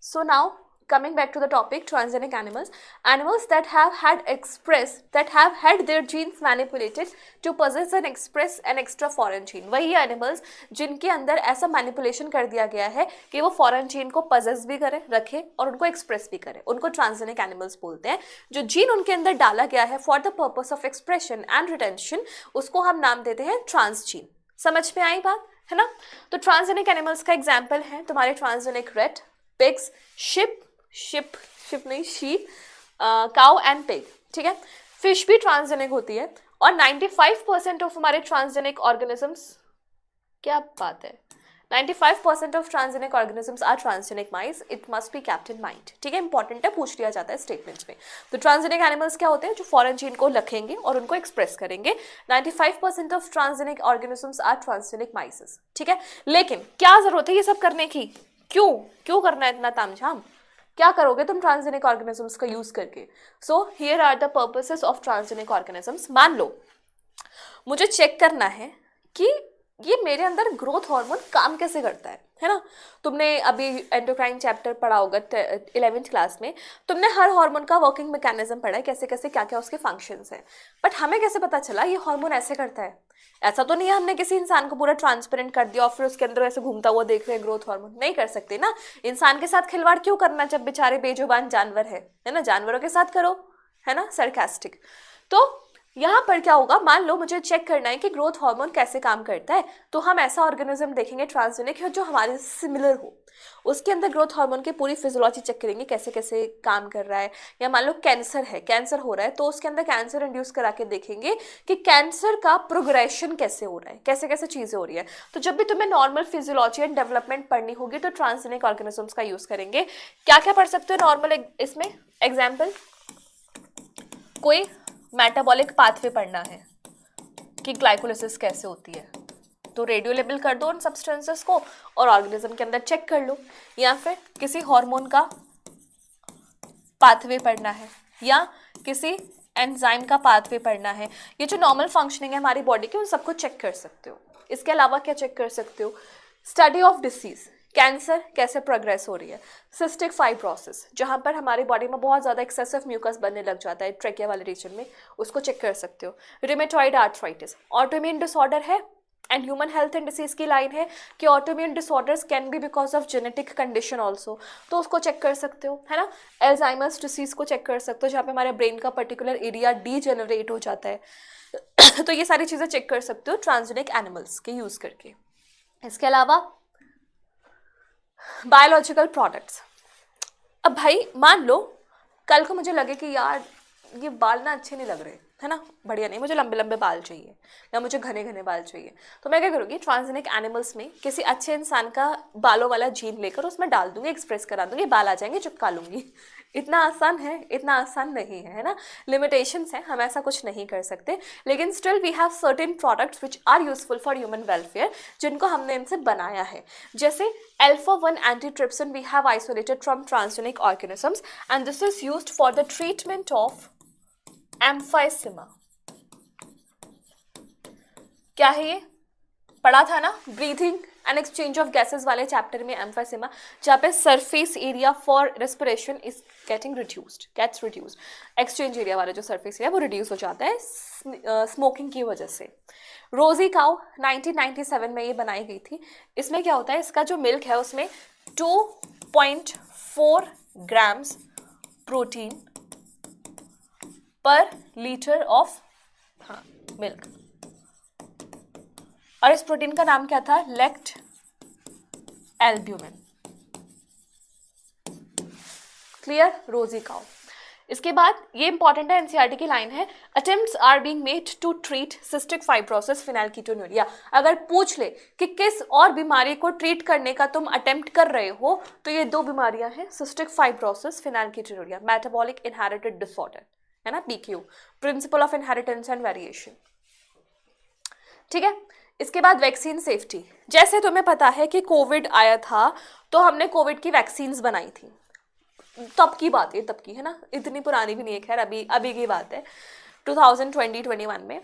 [SPEAKER 1] so now coming back to the topic, transgenic animals, animals that have had their genes manipulated to possess and express an extra foreign gene। वही एनिमल्स जिनके अंदर ऐसा मैनिपुलेशन कर दिया गया है कि वो फॉरेन जीन को पजेस भी करे, रखे और उनको एक्सप्रेस भी करे, उनको ट्रांसजेनिक एनिमल्स बोलते हैं। जो जीन उनके अंदर डाला गया है for the purpose of expression and retention, उसको हम नाम देते हैं ट्रांसजीन। समझ में आई बात, है ना? तो ट्रांसजेनिक एनिमल्स का एग्जाम्पल है तुम्हारे ट्रांसजेनिक रेट, पिग्स, शीप नहीं, शीप, काउ एंड पिग, ठीक है। फिश भी ट्रांसजेनिक होती है और 95% ऑफ हमारे ट्रांसजेनिक ऑर्गेनिजम्स, क्या बात है, 95% of transgenic organisms are transgenic mice. It must be kept in mind, ठीक है, इंपॉर्टेंट है, पूछ लिया जाता है स्टेटमेंट्स में। तो ट्रांसजेनिक एनिमल्स क्या होते हैं? जो फॉरेन जीन को रखेंगे और उनको एक्सप्रेस करेंगे। 95% of transgenic organisms are transgenic mices, ठीक है। लेकिन क्या जरूरत है ये सब करने की? क्यों करना है इतना तामझाम? क्या करोगे तुम ट्रांसजेनिक ऑर्गेनिजम्स का यूज करके? So here are the purposes of transgenic organisms. मान लो मुझे चेक करना है कि ये मेरे अंदर ग्रोथ हार्मोन काम कैसे करता है ना? तुमने अभी एंडोक्राइन चैप्टर पढ़ा होगा 11th क्लास में, तुमने हर हार्मोन का वर्किंग मैकेनिज्म पढ़ा है, कैसे कैसे क्या क्या उसके फंक्शंस हैं। बट हमें कैसे पता चला ये हार्मोन ऐसे करता है? ऐसा तो नहीं है हमने किसी इंसान को पूरा ट्रांसपेरेंट कर दिया और फिर उसके अंदर ऐसे घूमता हुआ देख रहे हैं ग्रोथ हार्मोन। नहीं कर सकते ना, इंसान के साथ खिलवाड़ क्यों करना जब बेचारे बेजुबान जानवर है ना? जानवरों के साथ करो, है ना, सरकास्टिक। तो यहाँ पर क्या होगा, मान लो मुझे चेक करना है कि ग्रोथ हार्मोन कैसे काम करता है, तो हम ऐसा ऑर्गेनिज्म देखेंगे ट्रांसजेनिक जो हमारे सिमिलर हो, उसके अंदर ग्रोथ हार्मोन की पूरी फिजियोलॉजी चेक करेंगे कैसे कैसे काम कर रहा है। या मान लो कैंसर है, कैंसर हो रहा है, तो उसके अंदर कैंसर इंड्यूस करा के देखेंगे कि कैंसर का प्रोग्रेशन कैसे हो रहा है, कैसे कैसे चीजें हो रही है। तो जब भी तुम्हें नॉर्मल फिजियोलॉजी एंड डेवलपमेंट पढ़नी होगी तो ट्रांसजेनिक ऑर्गेनिजम्स का यूज करेंगे। क्या क्या पढ़ सकते हो नॉर्मल इसमें? एग्जाम्पल, कोई मेटाबॉलिक पाथवे पढ़ना है कि ग्लाइकोलिसिस कैसे होती है, तो रेडियो लेबल कर दो उन सब्सटेंसेस को और ऑर्गेनिज्म के अंदर चेक कर लो। या फिर किसी हार्मोन का पाथवे पढ़ना है या किसी एंजाइम का पाथवे पढ़ना है, ये जो नॉर्मल फंक्शनिंग है हमारी बॉडी की, उन सबको चेक कर सकते हो। इसके अलावा क्या चेक कर सकते हो? स्टडी ऑफ डिसीज, कैंसर कैसे प्रोग्रेस हो रही है, सिस्टिक फाइब्रोसिस जहाँ पर हमारी बॉडी में बहुत ज़्यादा एक्सेसिव म्यूकस बनने लग जाता है ट्रेकिया वाले रीजन में, उसको चेक कर सकते हो। रिमेटॉइड आर्थराइटिस, ऑटोइम्यून डिसऑर्डर है and human health and disease की लाइन है कि autoimmune disorders can be because of genetic condition also, तो उसको चेक कर सकते हो, है ना। एल्जाइमर्स डिसीज को चेक कर सकते हो जहाँ पे हमारे ब्रेन का पर्टिकुलर एरिया डीजेनरेट हो जाता है तो ये सारी चीज़ें चेक कर सकते हो ट्रांसजेनिक एनिमल्स के यूज़ करके। इसके अलावा बायोलॉजिकल प्रोडक्ट्स। अब भाई मान लो कल को मुझे लगे कि यार ये बाल ना अच्छे नहीं लग रहे, है ना, बढ़िया नहीं, मुझे लंबे लंबे बाल चाहिए या मुझे घने घने बाल चाहिए, तो मैं क्या करूँगी, ट्रांसजेनिक एनिमल्स में किसी अच्छे इंसान का बालों वाला जीन लेकर उसमें डाल दूंगी, एक्सप्रेस करा दूंगी, बाल आ जाएंगे, चिपका लूंगी। इतना आसान है? इतना आसान नहीं है, है ना, लिमिटेशंस हैं, हम ऐसा कुछ नहीं कर सकते। लेकिन still we have certain products which are useful for human welfare, जिनको हमने इनसे बनाया है। जैसे alpha-1 antitrypsin we have isolated from transgenic organisms and this is used for the treatment of emphysema। क्या है ये? पढ़ा था ना breathing and exchange of gases वाले चैप्टर में, एम्फाइसेमा, जहाँ पे surface area for respiration is getting gets reduced, exchange area वाला जो सरफेस एरिया वो रिड्यूस हो जाता है स्मोकिंग की वजह से। रोजी काउ 1997 में ये बनाई गई थी। इसमें क्या होता है, इसका जो मिल्क है उसमें 2.4 grams protein per litre of milk, और इस प्रोटीन का नाम क्या था? Lactalbumin. Clear? Rosie cow. इसके बाद ये इंपॉर्टेंट है, एनसीईआरटी की लाइन है, attempts are being made to treat cystic fibrosis phenylketonuria. अगर पूछ ले कि किस और बीमारी को ट्रीट करने का तुम अटेम्प्ट कर रहे हो, तो ये दो बीमारियां हैं, cystic fibrosis, phenylketonuria, metabolic inherited disorder, है ना, PKU, principle of inheritance and variation. ठीक है, इसके बाद वैक्सीन सेफ्टी। जैसे तुम्हें पता है कि कोविड आया था तो हमने कोविड की वैक्सीन्स बनाई थी, तब की बात है, तब की, है ना, इतनी पुरानी भी नहीं है, खैर अभी की बात है, 2020-21 में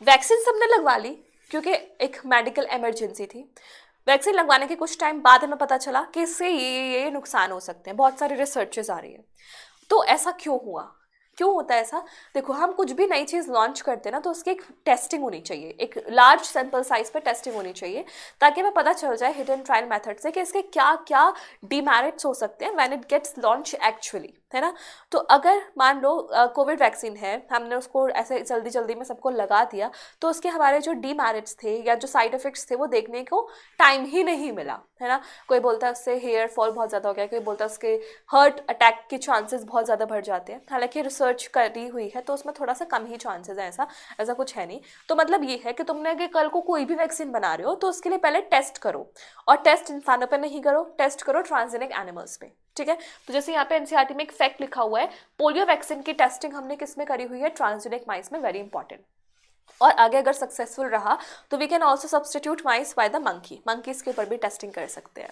[SPEAKER 1] वैक्सीन सबने लगवा ली क्योंकि एक मेडिकल इमरजेंसी थी। वैक्सीन लगवाने के कुछ टाइम बाद हमें पता चला कि इससे ये नुकसान हो सकते हैं, बहुत सारी रिसर्चेस आ रही है। तो ऐसा क्यों हुआ, क्यों होता है ऐसा? देखो, हम कुछ भी नई चीज़ लॉन्च करते हैं ना, तो उसकी एक टेस्टिंग होनी चाहिए, एक लार्ज सैंपल साइज पे टेस्टिंग होनी चाहिए, ताकि हमें पता चल जाए हिडन ट्रायल मेथड से कि इसके क्या क्या डीमेरिट्स हो सकते हैं when it gets launch actually, है ना। तो अगर मान लो कोविड वैक्सीन है, हमने उसको ऐसे जल्दी जल्दी में सबको लगा दिया, तो उसके हमारे जो डीमेरिट्स थे या जो साइड इफेक्ट्स थे वो देखने को टाइम ही नहीं मिला, है ना। कोई बोलता है उससे हेयर फॉल बहुत ज़्यादा हो गया, कोई बोलता है उसके हार्ट अटैक के चांसेस बहुत ज़्यादा बढ़ जाते हैं। हालांकि रिसर्च करी हुई है तो उसमें थोड़ा सा कम ही चांसेस है, ऐसा कुछ है नहीं। तो मतलब ये है कि तुमने अगर कल को कोई भी वैक्सीन बना रहे हो तो उसके लिए पहले टेस्ट करो, और टेस्ट इंसानों पर नहीं करो, टेस्ट करो ट्रांसजेनिक एनिमल्स पे, ठीक है। तो जैसे यहाँ पे एनसीईआरटी में एक फैक्ट लिखा हुआ है, पोलियो वैक्सीन की टेस्टिंग हमने किस में करी हुई है, ट्रांसजेनिक माइस में, वेरी इंपॉर्टेंट। और आगे अगर सक्सेसफुल रहा तो we can also substitute mice by the monkeys के ऊपर भी टेस्टिंग कर सकते हैं।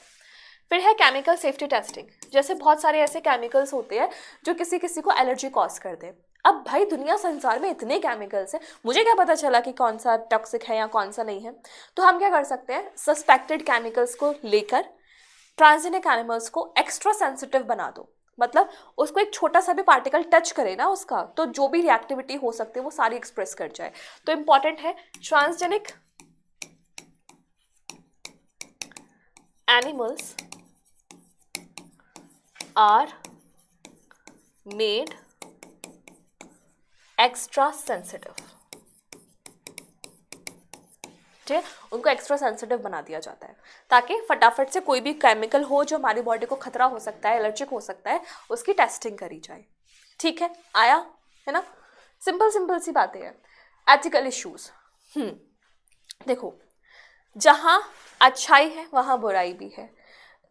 [SPEAKER 1] फिर है केमिकल सेफ्टी टेस्टिंग। जैसे बहुत सारे ऐसे केमिकल्स होते हैं जो किसी किसी को एलर्जी कॉज कर दे। अब भाई दुनिया संसार में इतने केमिकल्स हैं, मुझे क्या पता चला कि कौन सा टॉक्सिक है या कौन सा नहीं है। तो हम क्या कर सकते हैं, सस्पेक्टेड केमिकल्स को लेकर ट्रांसजेनिक एनिमल्स को एक्स्ट्रा सेंसिटिव बना दो, मतलब उसको एक छोटा सा भी पार्टिकल टच करे ना उसका, तो जो भी रिएक्टिविटी हो सकती है वो सारी एक्सप्रेस कर जाए। तो इंपॉर्टेंट है, transgenic animals are made extra sensitive, ठीक है, उनको एक्स्ट्रा सेंसिटिव बना दिया जाता है ताकि फटाफट से कोई भी केमिकल हो जो हमारी बॉडी को खतरा हो सकता है, एलर्जिक हो सकता है, उसकी टेस्टिंग करी जाए। ठीक है, आया, है ना, सिंपल सी बातें हैं। एथिकल इश्यूज, देखो, जहाँ अच्छाई है वहाँ बुराई भी है।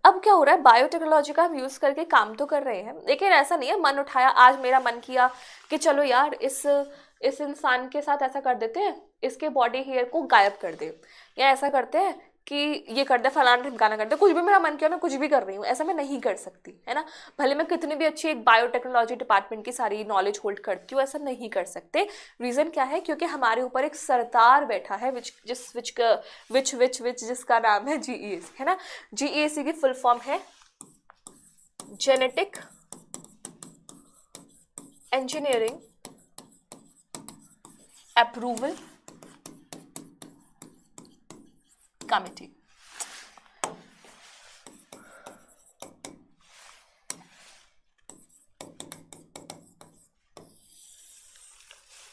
[SPEAKER 1] अब क्या हो रहा है, बायोटेक्नोलॉजी का हम यूज़ करके काम तो कर रहे हैं, लेकिन ऐसा नहीं है मन उठाया, आज मेरा मन किया कि चलो यार इस इंसान के साथ ऐसा कर देते हैं, इसके बॉडी हेयर को गायब कर दे, या ऐसा करते हैं कि ये कर दे, फलाना ढिमकाना कर दे, कुछ भी मेरा मन किया मैं कुछ भी कर रही हूँ, ऐसा मैं नहीं कर सकती, है ना। भले मैं कितनी भी अच्छी एक बायोटेक्नोलॉजी डिपार्टमेंट की सारी नॉलेज होल्ड करती हूँ, ऐसा नहीं कर सकते। रीज़न क्या है, क्योंकि हमारे ऊपर एक सरदार बैठा है जिसका नाम है जीईएसी, है ना। जीईएसी की फुल फॉर्म है genetic engineering approval committee.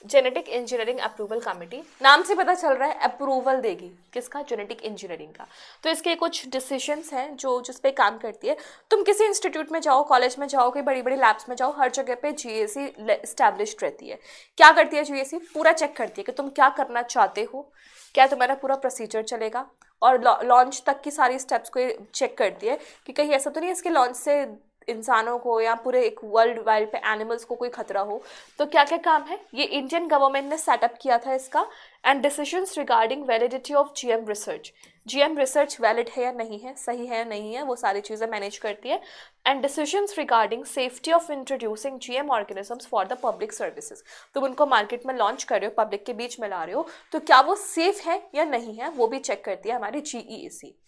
[SPEAKER 1] Genetic engineering approval committee, नाम से पता चल रहा है अप्रूवल देगी किसका, जेनेटिक इंजीनियरिंग का। तो इसके कुछ डिसीजंस हैं जो जिस पे काम करती है। तुम किसी इंस्टीट्यूट में जाओ, कॉलेज में जाओ, कोई बड़ी बड़ी लैब्स में जाओ, हर जगह पे जीएसी एस्टैब्लिश्ड रहती है। क्या करती है जीएसी, पूरा चेक करती है कि तुम क्या करना चाहते हो, क्या तुम्हारा पूरा प्रोसीजर चलेगा, और लॉन्च तक की सारी स्टेप्स को चेक करती है कि कहीं ऐसा तो नहीं इसके लॉन्च से इंसानों को या पूरे एक वर्ल्ड वाइड पे एनिमल्स को कोई खतरा हो। तो क्या क्या काम है, ये इंडियन गवर्नमेंट ने सेटअप किया था इसका। And decisions regarding validity of GM research, GM research valid है या नहीं है, सही है या नहीं है, वो सारी चीज़ें मैनेज करती है। And decisions regarding safety of introducing GM organisms for the public services, तुम उनको मार्केट में लॉन्च कर रहे हो, पब्लिक के बीच में ला रहे हो, तो क्या वो सेफ है या नहीं है, वो भी चेक करती है हमारी जीईएसी।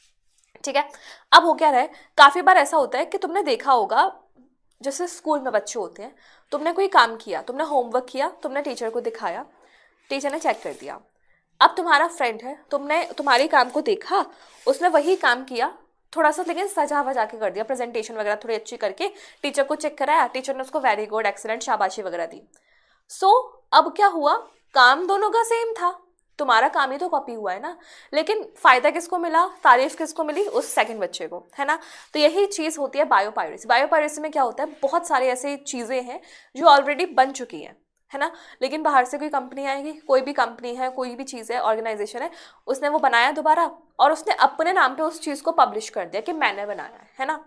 [SPEAKER 1] ठीक है, अब हो क्या रहा है, काफ़ी बार ऐसा होता है कि तुमने देखा होगा, जैसे स्कूल में बच्चे होते हैं, तुमने कोई काम किया, तुमने होमवर्क किया, तुमने टीचर को दिखाया, टीचर ने चेक कर दिया। अब तुम्हारा फ्रेंड है, तुमने तुम्हारे काम को देखा, उसने वही काम किया, थोड़ा सा लेकिन सजा वजा के कर दिया, प्रेजेंटेशन वगैरह थोड़ी अच्छी करके टीचर को चेक कराया, टीचर ने उसको वेरी गुड, एक्सीलेंट, शाबाशी वगैरह दी। सो अब क्या हुआ, काम दोनों का सेम था, तुम्हारा काम ही तो कॉपी हुआ है ना, लेकिन फ़ायदा किसको मिला, तारीफ किसको मिली, उस सेकंड बच्चे को, है ना। तो यही चीज़ होती है बायोपायरेसी। बायोपायरेसी में क्या होता है, बहुत सारे ऐसे चीज़ें हैं जो ऑलरेडी बन चुकी हैं, है ना, लेकिन बाहर से कोई कंपनी आएगी, कोई भी कंपनी है, कोई भी चीज़ है, ऑर्गेनाइजेशन है, उसने वो बनाया दोबारा और उसने अपने नाम पे उस चीज़ को पब्लिश कर दिया कि मैंने बनाया है ना।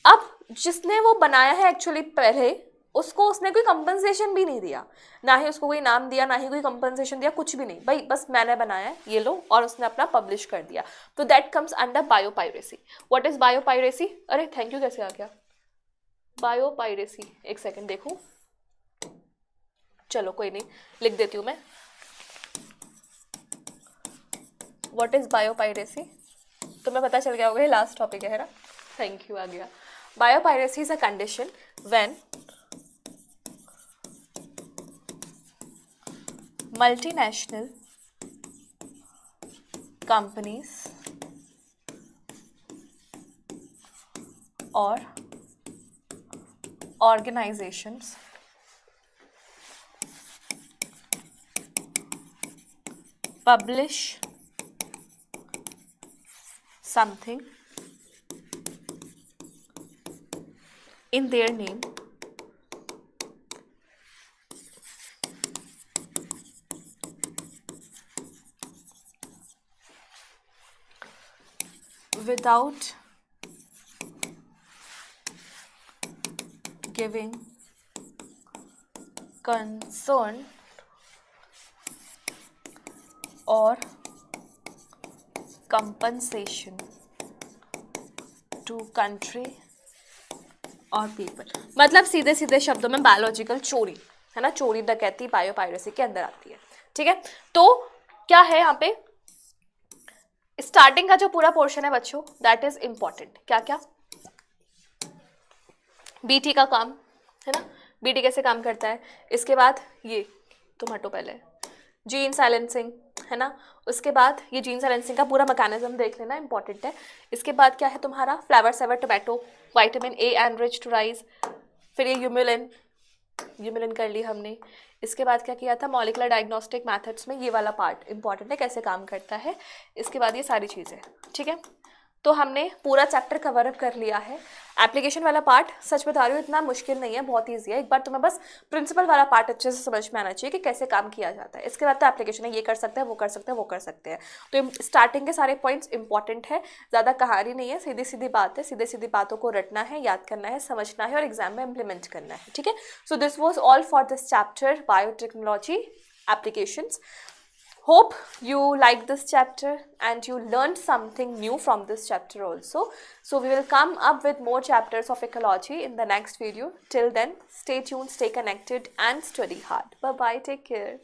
[SPEAKER 1] अब जिसने वो बनाया है एक्चुअली पहले, उसको उसने कोई कंपनसेशन भी नहीं दिया, ना ही उसको कोई नाम दिया, ना ही कोई कंपनसेशन दिया, कुछ भी नहीं, भाई बस मैंने बनाया है, ये लो, और उसने अपना पब्लिश कर दिया। तो that comes under biopiracy. What is biopiracy? अरे थैंक यू कैसे आ गया बायोपायरेसी, एक सेकेंड देखो, चलो कोई नहीं, लिख देती हूँ मैं। What is biopiracy? तुम्हें पता चल गया होगा, ये लास्ट टॉपिक है ना, थैंक यू, आ गया। Biopiracy is a condition when multinational companies or organizations publish something in their name without giving concern or compensation to country और पीपल। मतलब सीधे सीधे शब्दों में बायोलॉजिकल चोरी, है ना, चोरी डकैती बायोपायरेसी के अंदर आती है, ठीक है। तो क्या है यहाँ पे, स्टार्टिंग का जो पूरा पोर्शन है बच्चों, दैट इज इंपॉर्टेंट। क्या क्या, बीटी का काम, है ना, बीटी कैसे काम करता है, इसके बाद ये तुम हटो पहले, जीन साइलेंसिंग, है ना, उसके बाद ये जीन साइलेंसिंग का पूरा मैकेनिज्म देख लेना, इंपॉर्टेंट है। इसके बाद क्या है तुम्हारा, flavr savr tomato, vitamin A enriched to rice, फिर ये यूमिलिन कर ली हमने। इसके बाद क्या किया था, मॉलिकुलर डायग्नोस्टिक मेथड्स में ये वाला पार्ट इंपॉर्टेंट है, कैसे काम करता है। इसके बाद ये सारी चीज़ें, ठीक है। तो हमने पूरा चैप्टर कवर अप कर लिया है। एप्लीकेशन वाला पार्ट सच बता रही हूँ इतना मुश्किल नहीं है, बहुत ईजी है। एक बार तुम्हें बस प्रिंसिपल वाला पार्ट अच्छे से समझ में आना चाहिए कि कैसे काम किया जाता है। इसके बाद तो एप्लीकेशन है, ये कर सकते हैं, वो कर सकते हैं, वो कर सकते हैं। तो स्टार्टिंग के सारे पॉइंट्स इंपॉर्टेंट है, ज़्यादा कहानी नहीं है, सीधी सीधी बात है, सीधे सीधी बातों को रटना है, याद करना है, समझना है और एग्जाम में इम्प्लीमेंट करना है, ठीक है। So this was all for this chapter biotechnology applications. Hope you liked this chapter and you learned something new from this chapter also. So we will come up with more chapters of ecology in the next video. Till then, stay tuned, stay connected and study hard. Bye bye, take care.